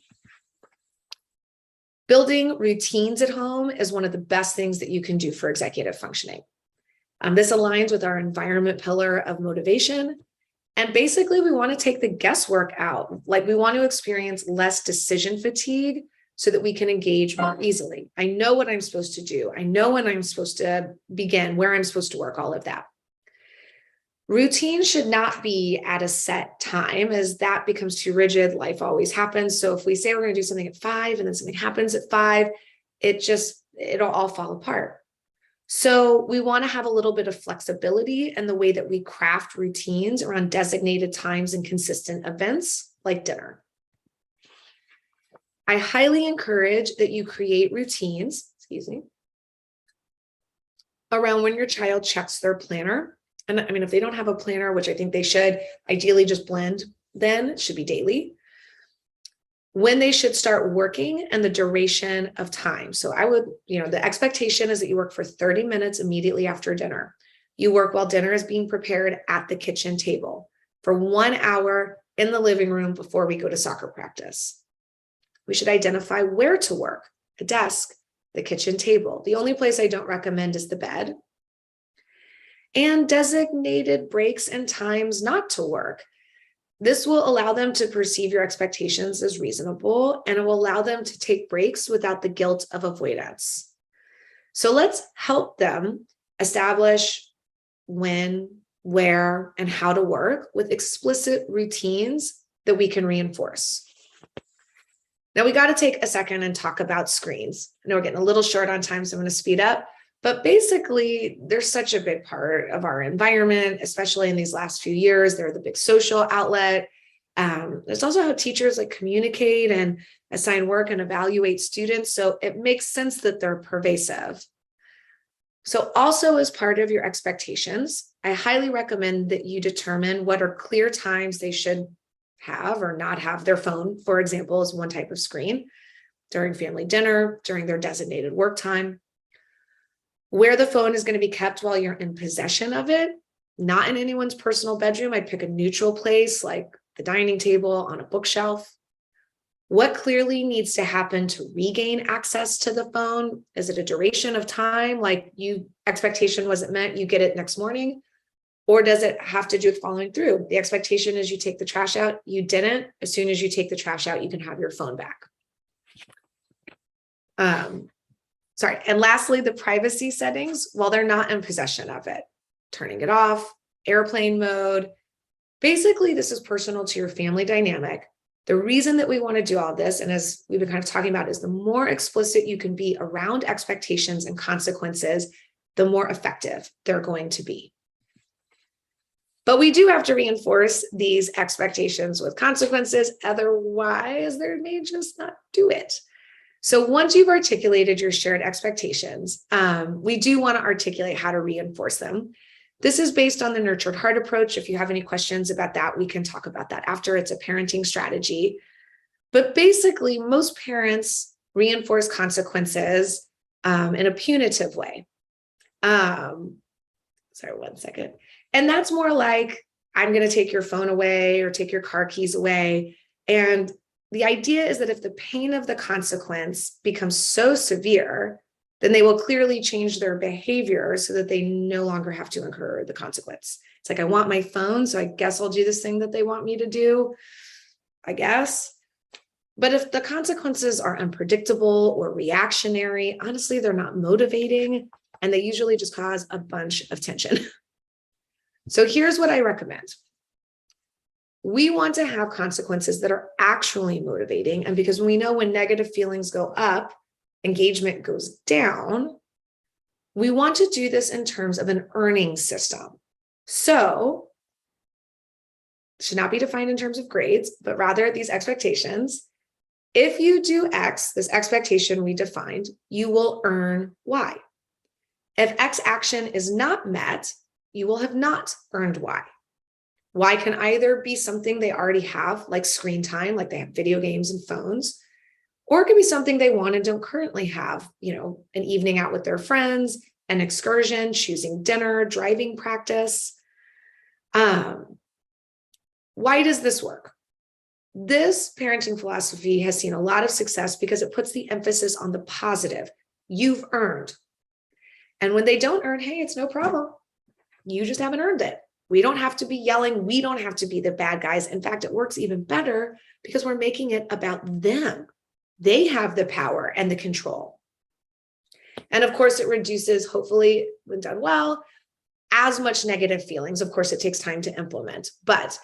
Building routines at home is one of the best things that you can do for executive functioning. This aligns with our environment pillar of motivation. And basically, we want to take the guesswork out. Like, we want to experience less decision fatigue so that we can engage more easily. I know what I'm supposed to do. I know when I'm supposed to begin, where I'm supposed to work, all of that. Routine should not be at a set time, as that becomes too rigid. Life always happens. So if we say we're going to do something at 5 and then something happens at 5, it'll all fall apart. So we want to have a little bit of flexibility in the way that we craft routines around designated times and consistent events like dinner. I highly encourage that you create routines, around when your child checks their planner. And I mean, if they don't have a planner, which I think they should, ideally just blend, then it should be daily. When they should start working and the duration of time. So I would, the expectation is that you work for 30 minutes immediately after dinner. You work while dinner is being prepared at the kitchen table for 1 hour in the living room before we go to soccer practice. We should identify where to work: a desk, the kitchen table. The only place I don't recommend is the bed. And designated breaks and times not to work. This will allow them to perceive your expectations as reasonable, and it will allow them to take breaks without the guilt of avoidance. So let's help them establish when, where, and how to work with explicit routines that we can reinforce. Now we got to take a second and talk about screens. I know we're getting a little short on time, so I'm going to speed up. But basically, they're such a big part of our environment, especially in these last few years. They're the big social outlet. It's also how teachers communicate and assign work and evaluate students. So it makes sense that they're pervasive. So also, as part of your expectations, I highly recommend that you determine what are clear times they should have or not have their phone, for example, is one type of screen, during family dinner, during their designated work time. Where the phone is going to be kept while you're in possession of it, not in anyone's personal bedroom. I'd pick a neutral place like the dining table, on a bookshelf. What clearly needs to happen to regain access to the phone? Is it a duration of time? Like expectation wasn't met, you get it next morning? Or does it have to do with following through? The expectation is you take the trash out, you didn't. As soon as you take the trash out, you can have your phone back. And lastly, the privacy settings, while they're not in possession of it, turning it off, airplane mode. Basically, this is personal to your family dynamic. The reason that we want to do all this, and as we've been kind of talking about, is the more explicit you can be around expectations and consequences, the more effective they're going to be. But we do have to reinforce these expectations with consequences. Otherwise, they may just not do it. So once you've articulated your shared expectations, we do want to articulate how to reinforce them. This is based on the nurtured heart approach. If you have any questions about that, we can talk about that after. It's a parenting strategy. But basically, most parents reinforce consequences in a punitive way. Sorry, one second. And that's more like, I'm going to take your phone away or take your car keys away. And the idea is that if the pain of the consequence becomes so severe, then they will clearly change their behavior so that they no longer have to incur the consequence. It's like, I want my phone, so I guess I'll do this thing that they want me to do, I guess. But if the consequences are unpredictable or reactionary, honestly, they're not motivating, and they usually just cause a bunch of tension. So here's what I recommend. We want to have consequences that are actually motivating. And because we know when negative feelings go up, engagement goes down, we want to do this in terms of an earning system. So it should not be defined in terms of grades, but rather these expectations. If you do X, this expectation we defined, you will earn Y. If X action is not met, you will have not earned Y. Y can either be something they already have, like screen time, like they have video games and phones, or it could be something they want and don't currently have, an evening out with their friends, an excursion, choosing dinner, driving practice. Why does this work? This parenting philosophy has seen a lot of success because it puts the emphasis on the positive. You've earned. And when they don't earn, hey, it's no problem. You just haven't earned it. We don't have to be yelling. We don't have to be the bad guys. In fact, it works even better because we're making it about them. They have the power and the control. And of course, it reduces, hopefully, when done well, as much negative feelings. Of course, it takes time to implement. But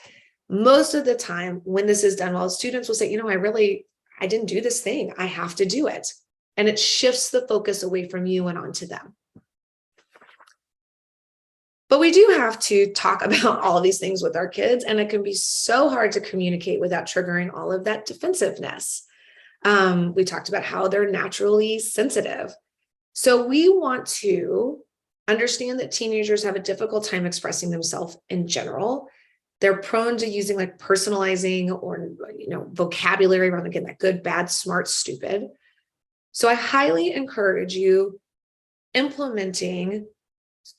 most of the time, when this is done well, students will say, I didn't do this thing. I have to do it. And it shifts the focus away from you and onto them. But we do have to talk about all of these things with our kids, and it can be so hard to communicate without triggering all of that defensiveness. We talked about how they're naturally sensitive. So we want to understand that teenagers have a difficult time expressing themselves in general. They're prone to using like personalizing or, vocabulary around, again, that good, bad, smart, stupid. So I highly encourage you implementing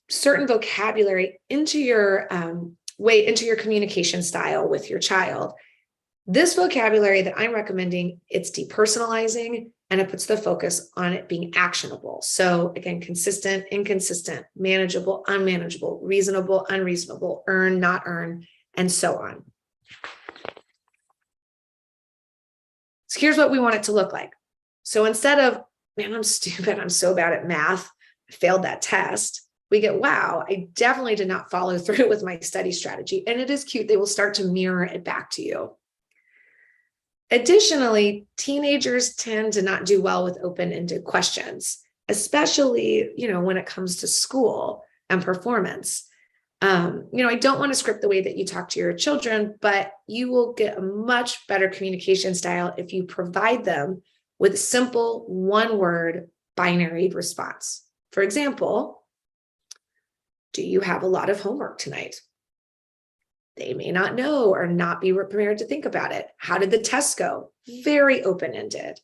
certain vocabulary into your into your communication style with your child. This vocabulary that I'm recommending, it's depersonalizing, and it puts the focus on it being actionable. So again, consistent, inconsistent, manageable, unmanageable, reasonable, unreasonable, earn, not earn, and so on. So here's what we want it to look like. So instead of, man, I'm stupid, I'm so bad at math, I failed that test, we get, wow, I definitely did not follow through with my study strategy. And it is cute. They will start to mirror it back to you. Additionally, teenagers tend to not do well with open-ended questions, especially, when it comes to school and performance. I don't want to script the way that you talk to your children, but you will get a much better communication style if you provide them with simple one-word binary response. For example, do you have a lot of homework tonight? They may not know or not be prepared to think about it. How did the test go? Very open-ended.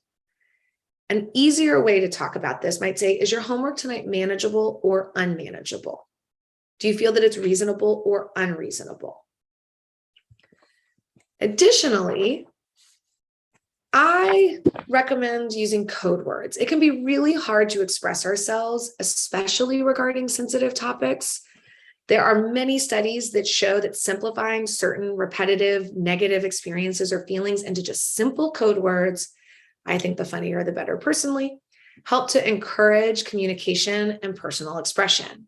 An easier way to talk about this might say, is your homework tonight manageable or unmanageable? Do you feel that it's reasonable or unreasonable? Additionally, I recommend using code words. It can be really hard to express ourselves, especially regarding sensitive topics. There are many studies that show that simplifying certain repetitive negative experiences or feelings into just simple code words, I think the funnier the better personally, help to encourage communication and personal expression.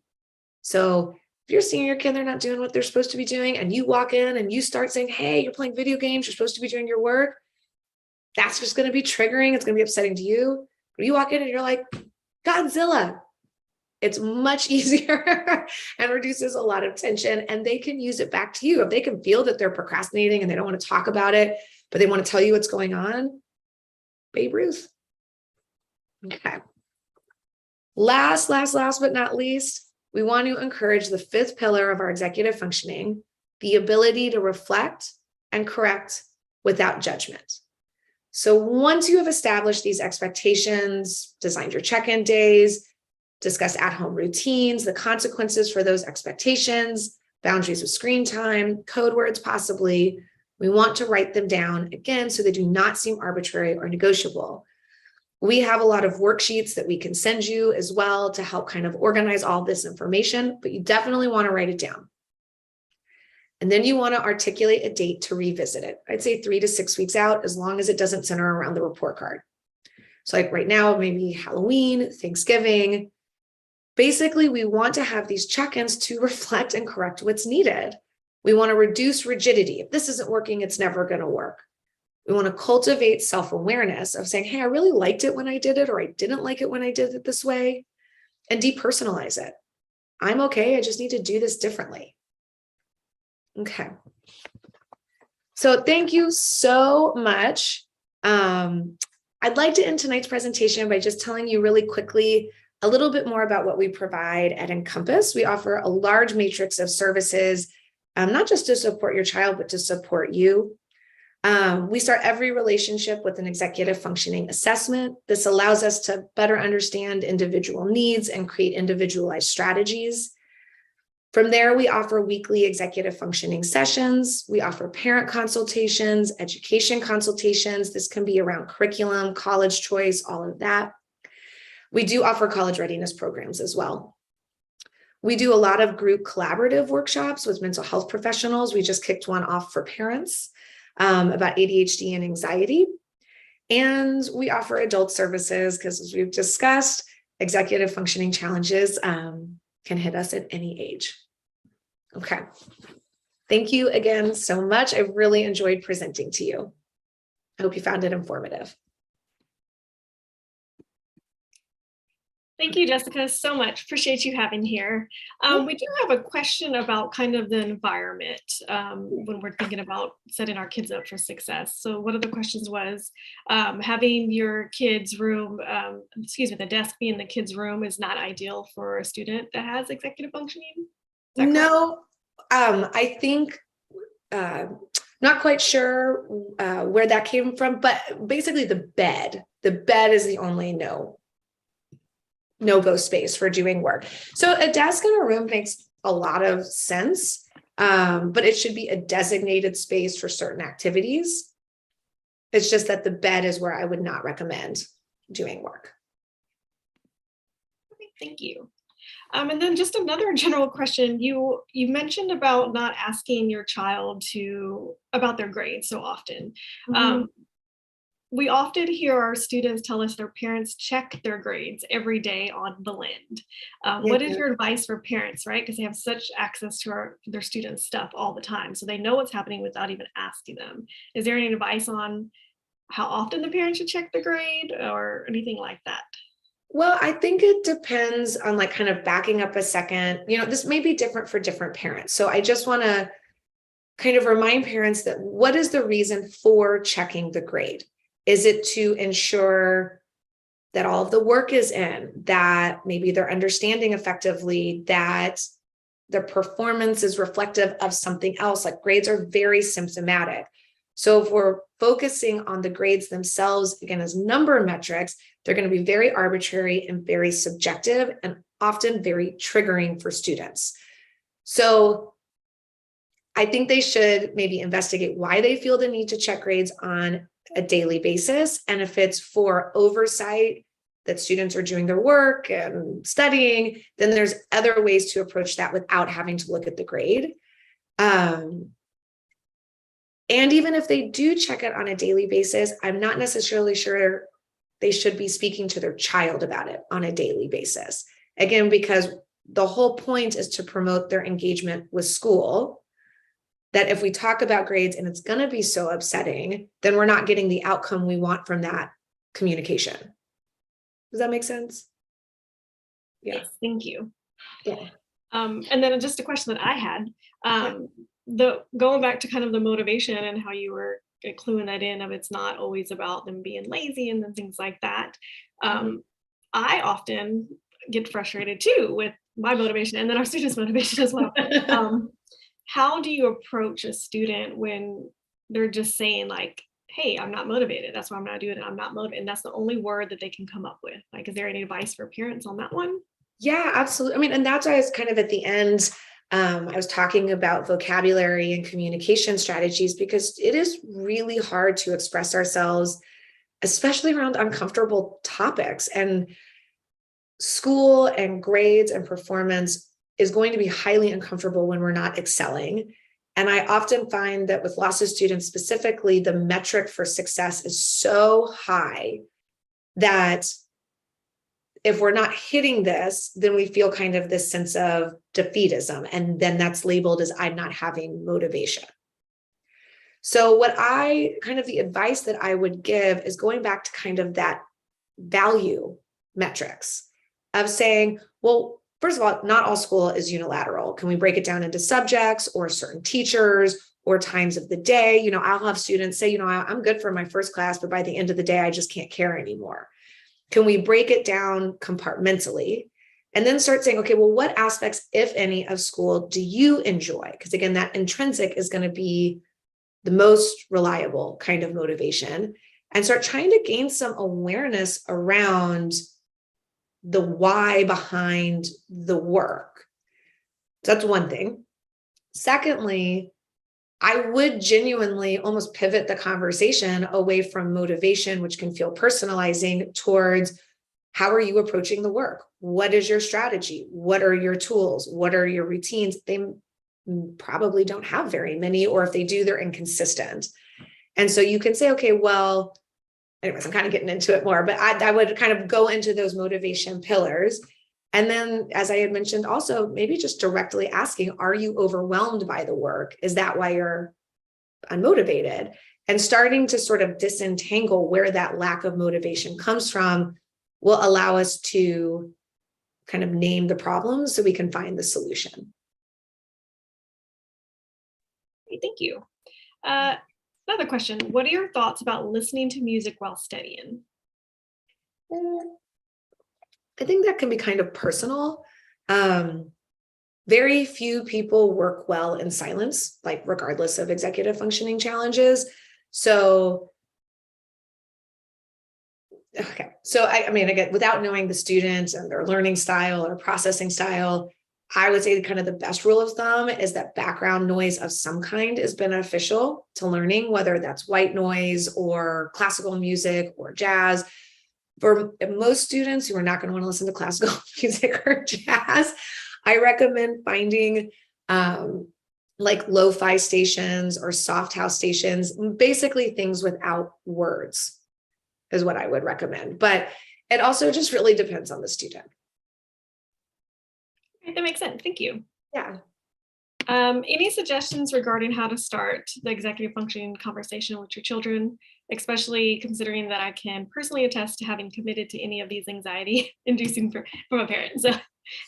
So if you're seeing your kid, they're not doing what they're supposed to be doing, and you walk in and you start saying, hey, you're playing video games, you're supposed to be doing your work, that's just going to be triggering. It's going to be upsetting to you. When you walk in and you're like, Godzilla, it's much easier and reduces a lot of tension, and they can use it back to you. If they can feel that they're procrastinating and they don't want to talk about it, but they want to tell you what's going on, Babe Ruth. Okay. Last but not least, we want to encourage the fifth pillar of our executive functioning, the ability to reflect and correct without judgment. So once you have established these expectations, designed your check-in days, discussed at-home routines, the consequences for those expectations, boundaries with screen time, code words possibly, we want to write them down again so they do not seem arbitrary or negotiable. We have a lot of worksheets that we can send you as well to help kind of organize all this information, but you definitely want to write it down. And then you want to articulate a date to revisit it. I'd say 3 to 6 weeks out, as long as it doesn't center around the report card. So like right now, maybe Halloween, Thanksgiving. Basically, we want to have these check-ins to reflect and correct what's needed. We want to reduce rigidity. If this isn't working, it's never going to work. We want to cultivate self-awareness of saying, hey, I really liked it when I did it, or I didn't like it when I did it this way, and depersonalize it. I'm okay. I just need to do this differently. Okay. So thank you so much. I'd like to end tonight's presentation by just telling you really quickly A little bit more about what we provide at Encompass. We offer a large matrix of services, not just to support your child, but to support you. We start every relationship with an executive functioning assessment. This allows us to better understand individual needs and create individualized strategies. From there, we offer weekly executive functioning sessions. We offer parent consultations, education consultations. This can be around curriculum, college choice, all of that. We do offer college readiness programs as well. We do a lot of group collaborative workshops with mental health professionals. We just kicked one off for parents about ADHD and anxiety. And we offer adult services because, as we've discussed, executive functioning challenges can hit us at any age. Okay. Thank you again so much. I really enjoyed presenting to you. I hope you found it informative. Thank you, Jessica, so much. Appreciate you having here. We do have a question about kind of the environment when we're thinking about setting our kids up for success. So one of the questions was having your kids' room, the desk be in the kids' room is not ideal for a student that has executive functioning? No, I think, not quite sure where that came from, but basically the bed is the only no-go space for doing work. So a desk in a room makes a lot of sense, but it should be a designated space for certain activities. It's just that the bed is where I would not recommend doing work. Okay, thank you. And then just another general question. You mentioned about not asking your child about their grades so often. Mm-hmm. We often hear our students tell us their parents check their grades every day on the Blend. What is your advice for parents, right? Because they have such access to their students' stuff all the time. So they know what's happening without even asking them. Is there any advice on how often the parents should check the grade or anything like that? Well, I think it depends on, like, kind of backing up a second. This may be different for different parents. So I just want to kind of remind parents that what is the reason for checking the grade? Is it to ensure that all of the work is in, that maybe they're understanding effectively, that their performance is reflective of something else? Like, grades are very symptomatic. So if we're focusing on the grades themselves, again, as number metrics, they're going to be very arbitrary and very subjective and often very triggering for students. So I think they should maybe investigate why they feel the need to check grades on a daily basis. And if it's for oversight, that students are doing their work and studying, then there's other ways to approach that without having to look at the grade. And even if they do check it on a daily basis, I'm not necessarily sure they should be speaking to their child about it on a daily basis. Again, because the whole point is to promote their engagement with school. That if we talk about grades and it's going to be so upsetting, then we're not getting the outcome we want from that communication. Does that make sense? Yeah. Yes, thank you. Yeah. And then just a question that I had, going back to kind of the motivation and how you were cluing that in of it's not always about them being lazy and then things like that. I often get frustrated too with my motivation and then our students' motivation as well. How do you approach a student when they're just saying, like, hey, I'm not motivated. That's why I'm not doing it. I'm not motivated. And that's the only word that they can come up with. Like, is there any advice for parents on that one? Yeah, absolutely. I mean, and that's why I was kind of at the end, I was talking about vocabulary and communication strategies, because it is really hard to express ourselves, especially around uncomfortable topics. And school and grades and performance is going to be highly uncomfortable when we're not excelling. And I often find that with LASA students specifically, the metric for success is so high that if we're not hitting this, then we feel kind of this sense of defeatism. And then that's labeled as I'm not having motivation. So the advice that I would give is going back to kind of that value metrics of saying, well, first of all, not all school is unilateral. Can we break it down into subjects or certain teachers or times of the day? I'll have students say, I'm good for my first class, but by the end of the day, I just can't care anymore. can we break it down compartmentally and then start saying, okay, well, what aspects, if any, of school do you enjoy? Because again, that intrinsic is going to be the most reliable kind of motivation, and start trying to gain some awareness around the why behind the work. So that's one thing. Secondly, I would genuinely almost pivot the conversation away from motivation, which can feel personalizing, towards how are you approaching the work? What is your strategy? What are your tools? What are your routines? They probably don't have very many, or if they do, they're inconsistent. And so you can say, okay, well, anyways, I'm kind of getting into it more, but I would kind of go into those motivation pillars. And then, as I had mentioned, also maybe just directly asking, are you overwhelmed by the work? Is that why you're unmotivated? And starting to sort of disentangle where that lack of motivation comes from will allow us to kind of name the problem so we can find the solution. Thank you. Another question. What are your thoughts about listening to music while studying? I think that can be kind of personal. Very few people work well in silence, like regardless of executive functioning challenges. So, okay. So I mean, again, without knowing the student and their learning style or processing style, I would say kind of the best rule of thumb is that background noise of some kind is beneficial to learning, whether that's white noise or classical music or jazz. For most students who are not going to want to listen to classical music or jazz, I recommend finding like lo-fi stations or soft house stations, basically things without words is what I would recommend. But it also just really depends on the student. That makes sense. Thank you. Yeah. Any suggestions regarding how to start the executive functioning conversation with your children, especially considering that I can personally attest to having committed to any of these anxiety inducing from a parent? So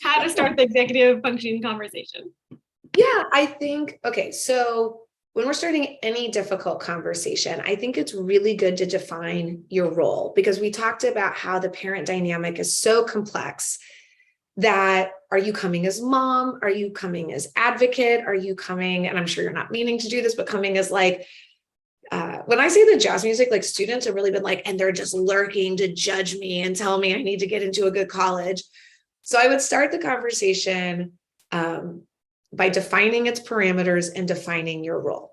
how to start the executive functioning conversation? Yeah, I think, okay, so when we're starting any difficult conversation, I think it's really good to define your role, because we talked about how the parent dynamic is so complex. That are you coming as mom? Are you coming as advocate? Are you coming, and I'm sure you're not meaning to do this, but coming as like, when I say the jazz music, like students have really been like, and they're just lurking to judge me and tell me I need to get into a good college. So I would start the conversation by defining its parameters and defining your role.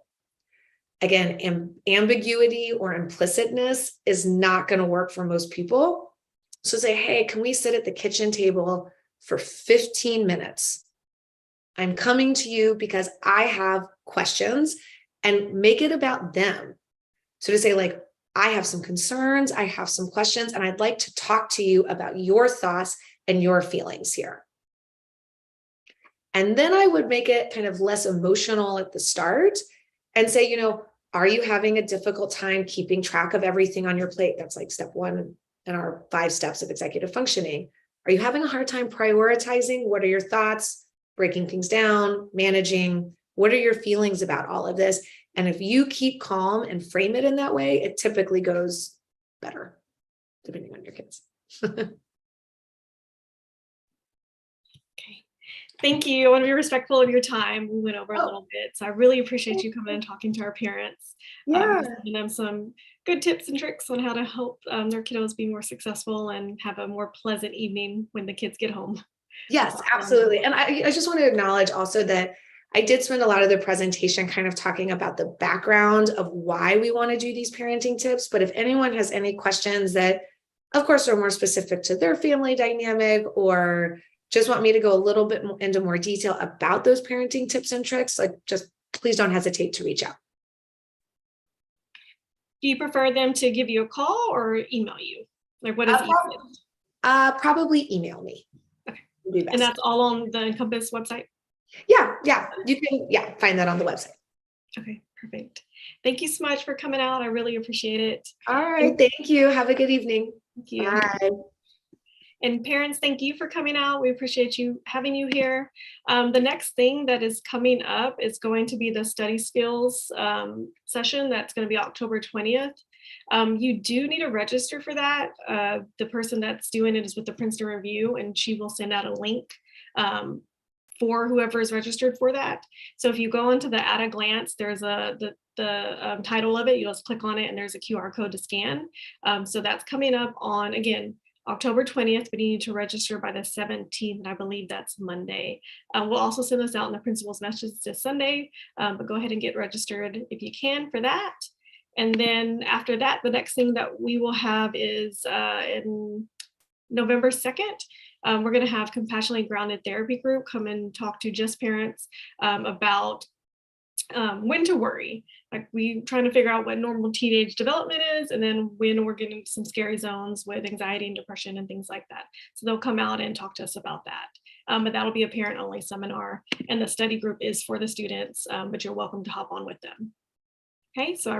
Again, ambiguity or implicitness is not going to work for most people. So say, hey, can we sit at the kitchen table for 15 minutes? I'm coming to you because I have questions, and make it about them. So to say like, I have some concerns, I have some questions, and I'd like to talk to you about your thoughts and your feelings here. And then I would make it kind of less emotional at the start and say, are you having a difficult time keeping track of everything on your plate? That's like step one in our 5 steps of executive functioning. Are you having a hard time prioritizing? What are your thoughts? Breaking things down, managing? What are your feelings about all of this? And if you keep calm and frame it in that way, it typically goes better, depending on your kids. Thank you. I want to be respectful of your time. We went over a little bit, so I really appreciate you coming and talking to our parents. Giving them some good tips and tricks on how to help their kiddos be more successful and have a more pleasant evening when the kids get home. Yes, absolutely. And I just want to acknowledge also that I did spend a lot of the presentation kind of talking about the background of why we want to do these parenting tips. But if anyone has any questions that, of course, are more specific to their family dynamic, or just want me to go a little bit into more detail about those parenting tips and tricks, like just please don't hesitate to reach out. Do you prefer them to give you a call or email you? Like what is easiest? Probably email me. Okay. And that's all on the Encompass website? Yeah. You can find that on the website. Okay, perfect. Thank you so much for coming out. I really appreciate it. All right. Thank you. Have a good evening. Thank you. Bye. And parents, thank you for coming out. We appreciate you having you here. The next thing that is coming up is going to be the study skills session. That's going to be October 20th. You do need to register for that. The person that's doing it is with the Princeton Review, and she will send out a link for whoever is registered for that. So if you go into the at a glance, there's the title of it. You just click on it and there's a QR code to scan. So that's coming up on, again, October 20th, but you need to register by the 17th, and I believe that's Monday. We'll also send this out in the principal's message this Sunday, but go ahead and get registered if you can for that. And then after that, the next thing that we will have is in November 2nd, we're going to have Compassionately Grounded Therapy Group come and talk to just parents about when to worry. Like, we trying to figure out what normal teenage development is, and then when we're getting some scary zones with anxiety and depression and things like that. So they'll come out and talk to us about that. But that'll be a parent only seminar, and the study group is for the students, but you're welcome to hop on with them. Okay, so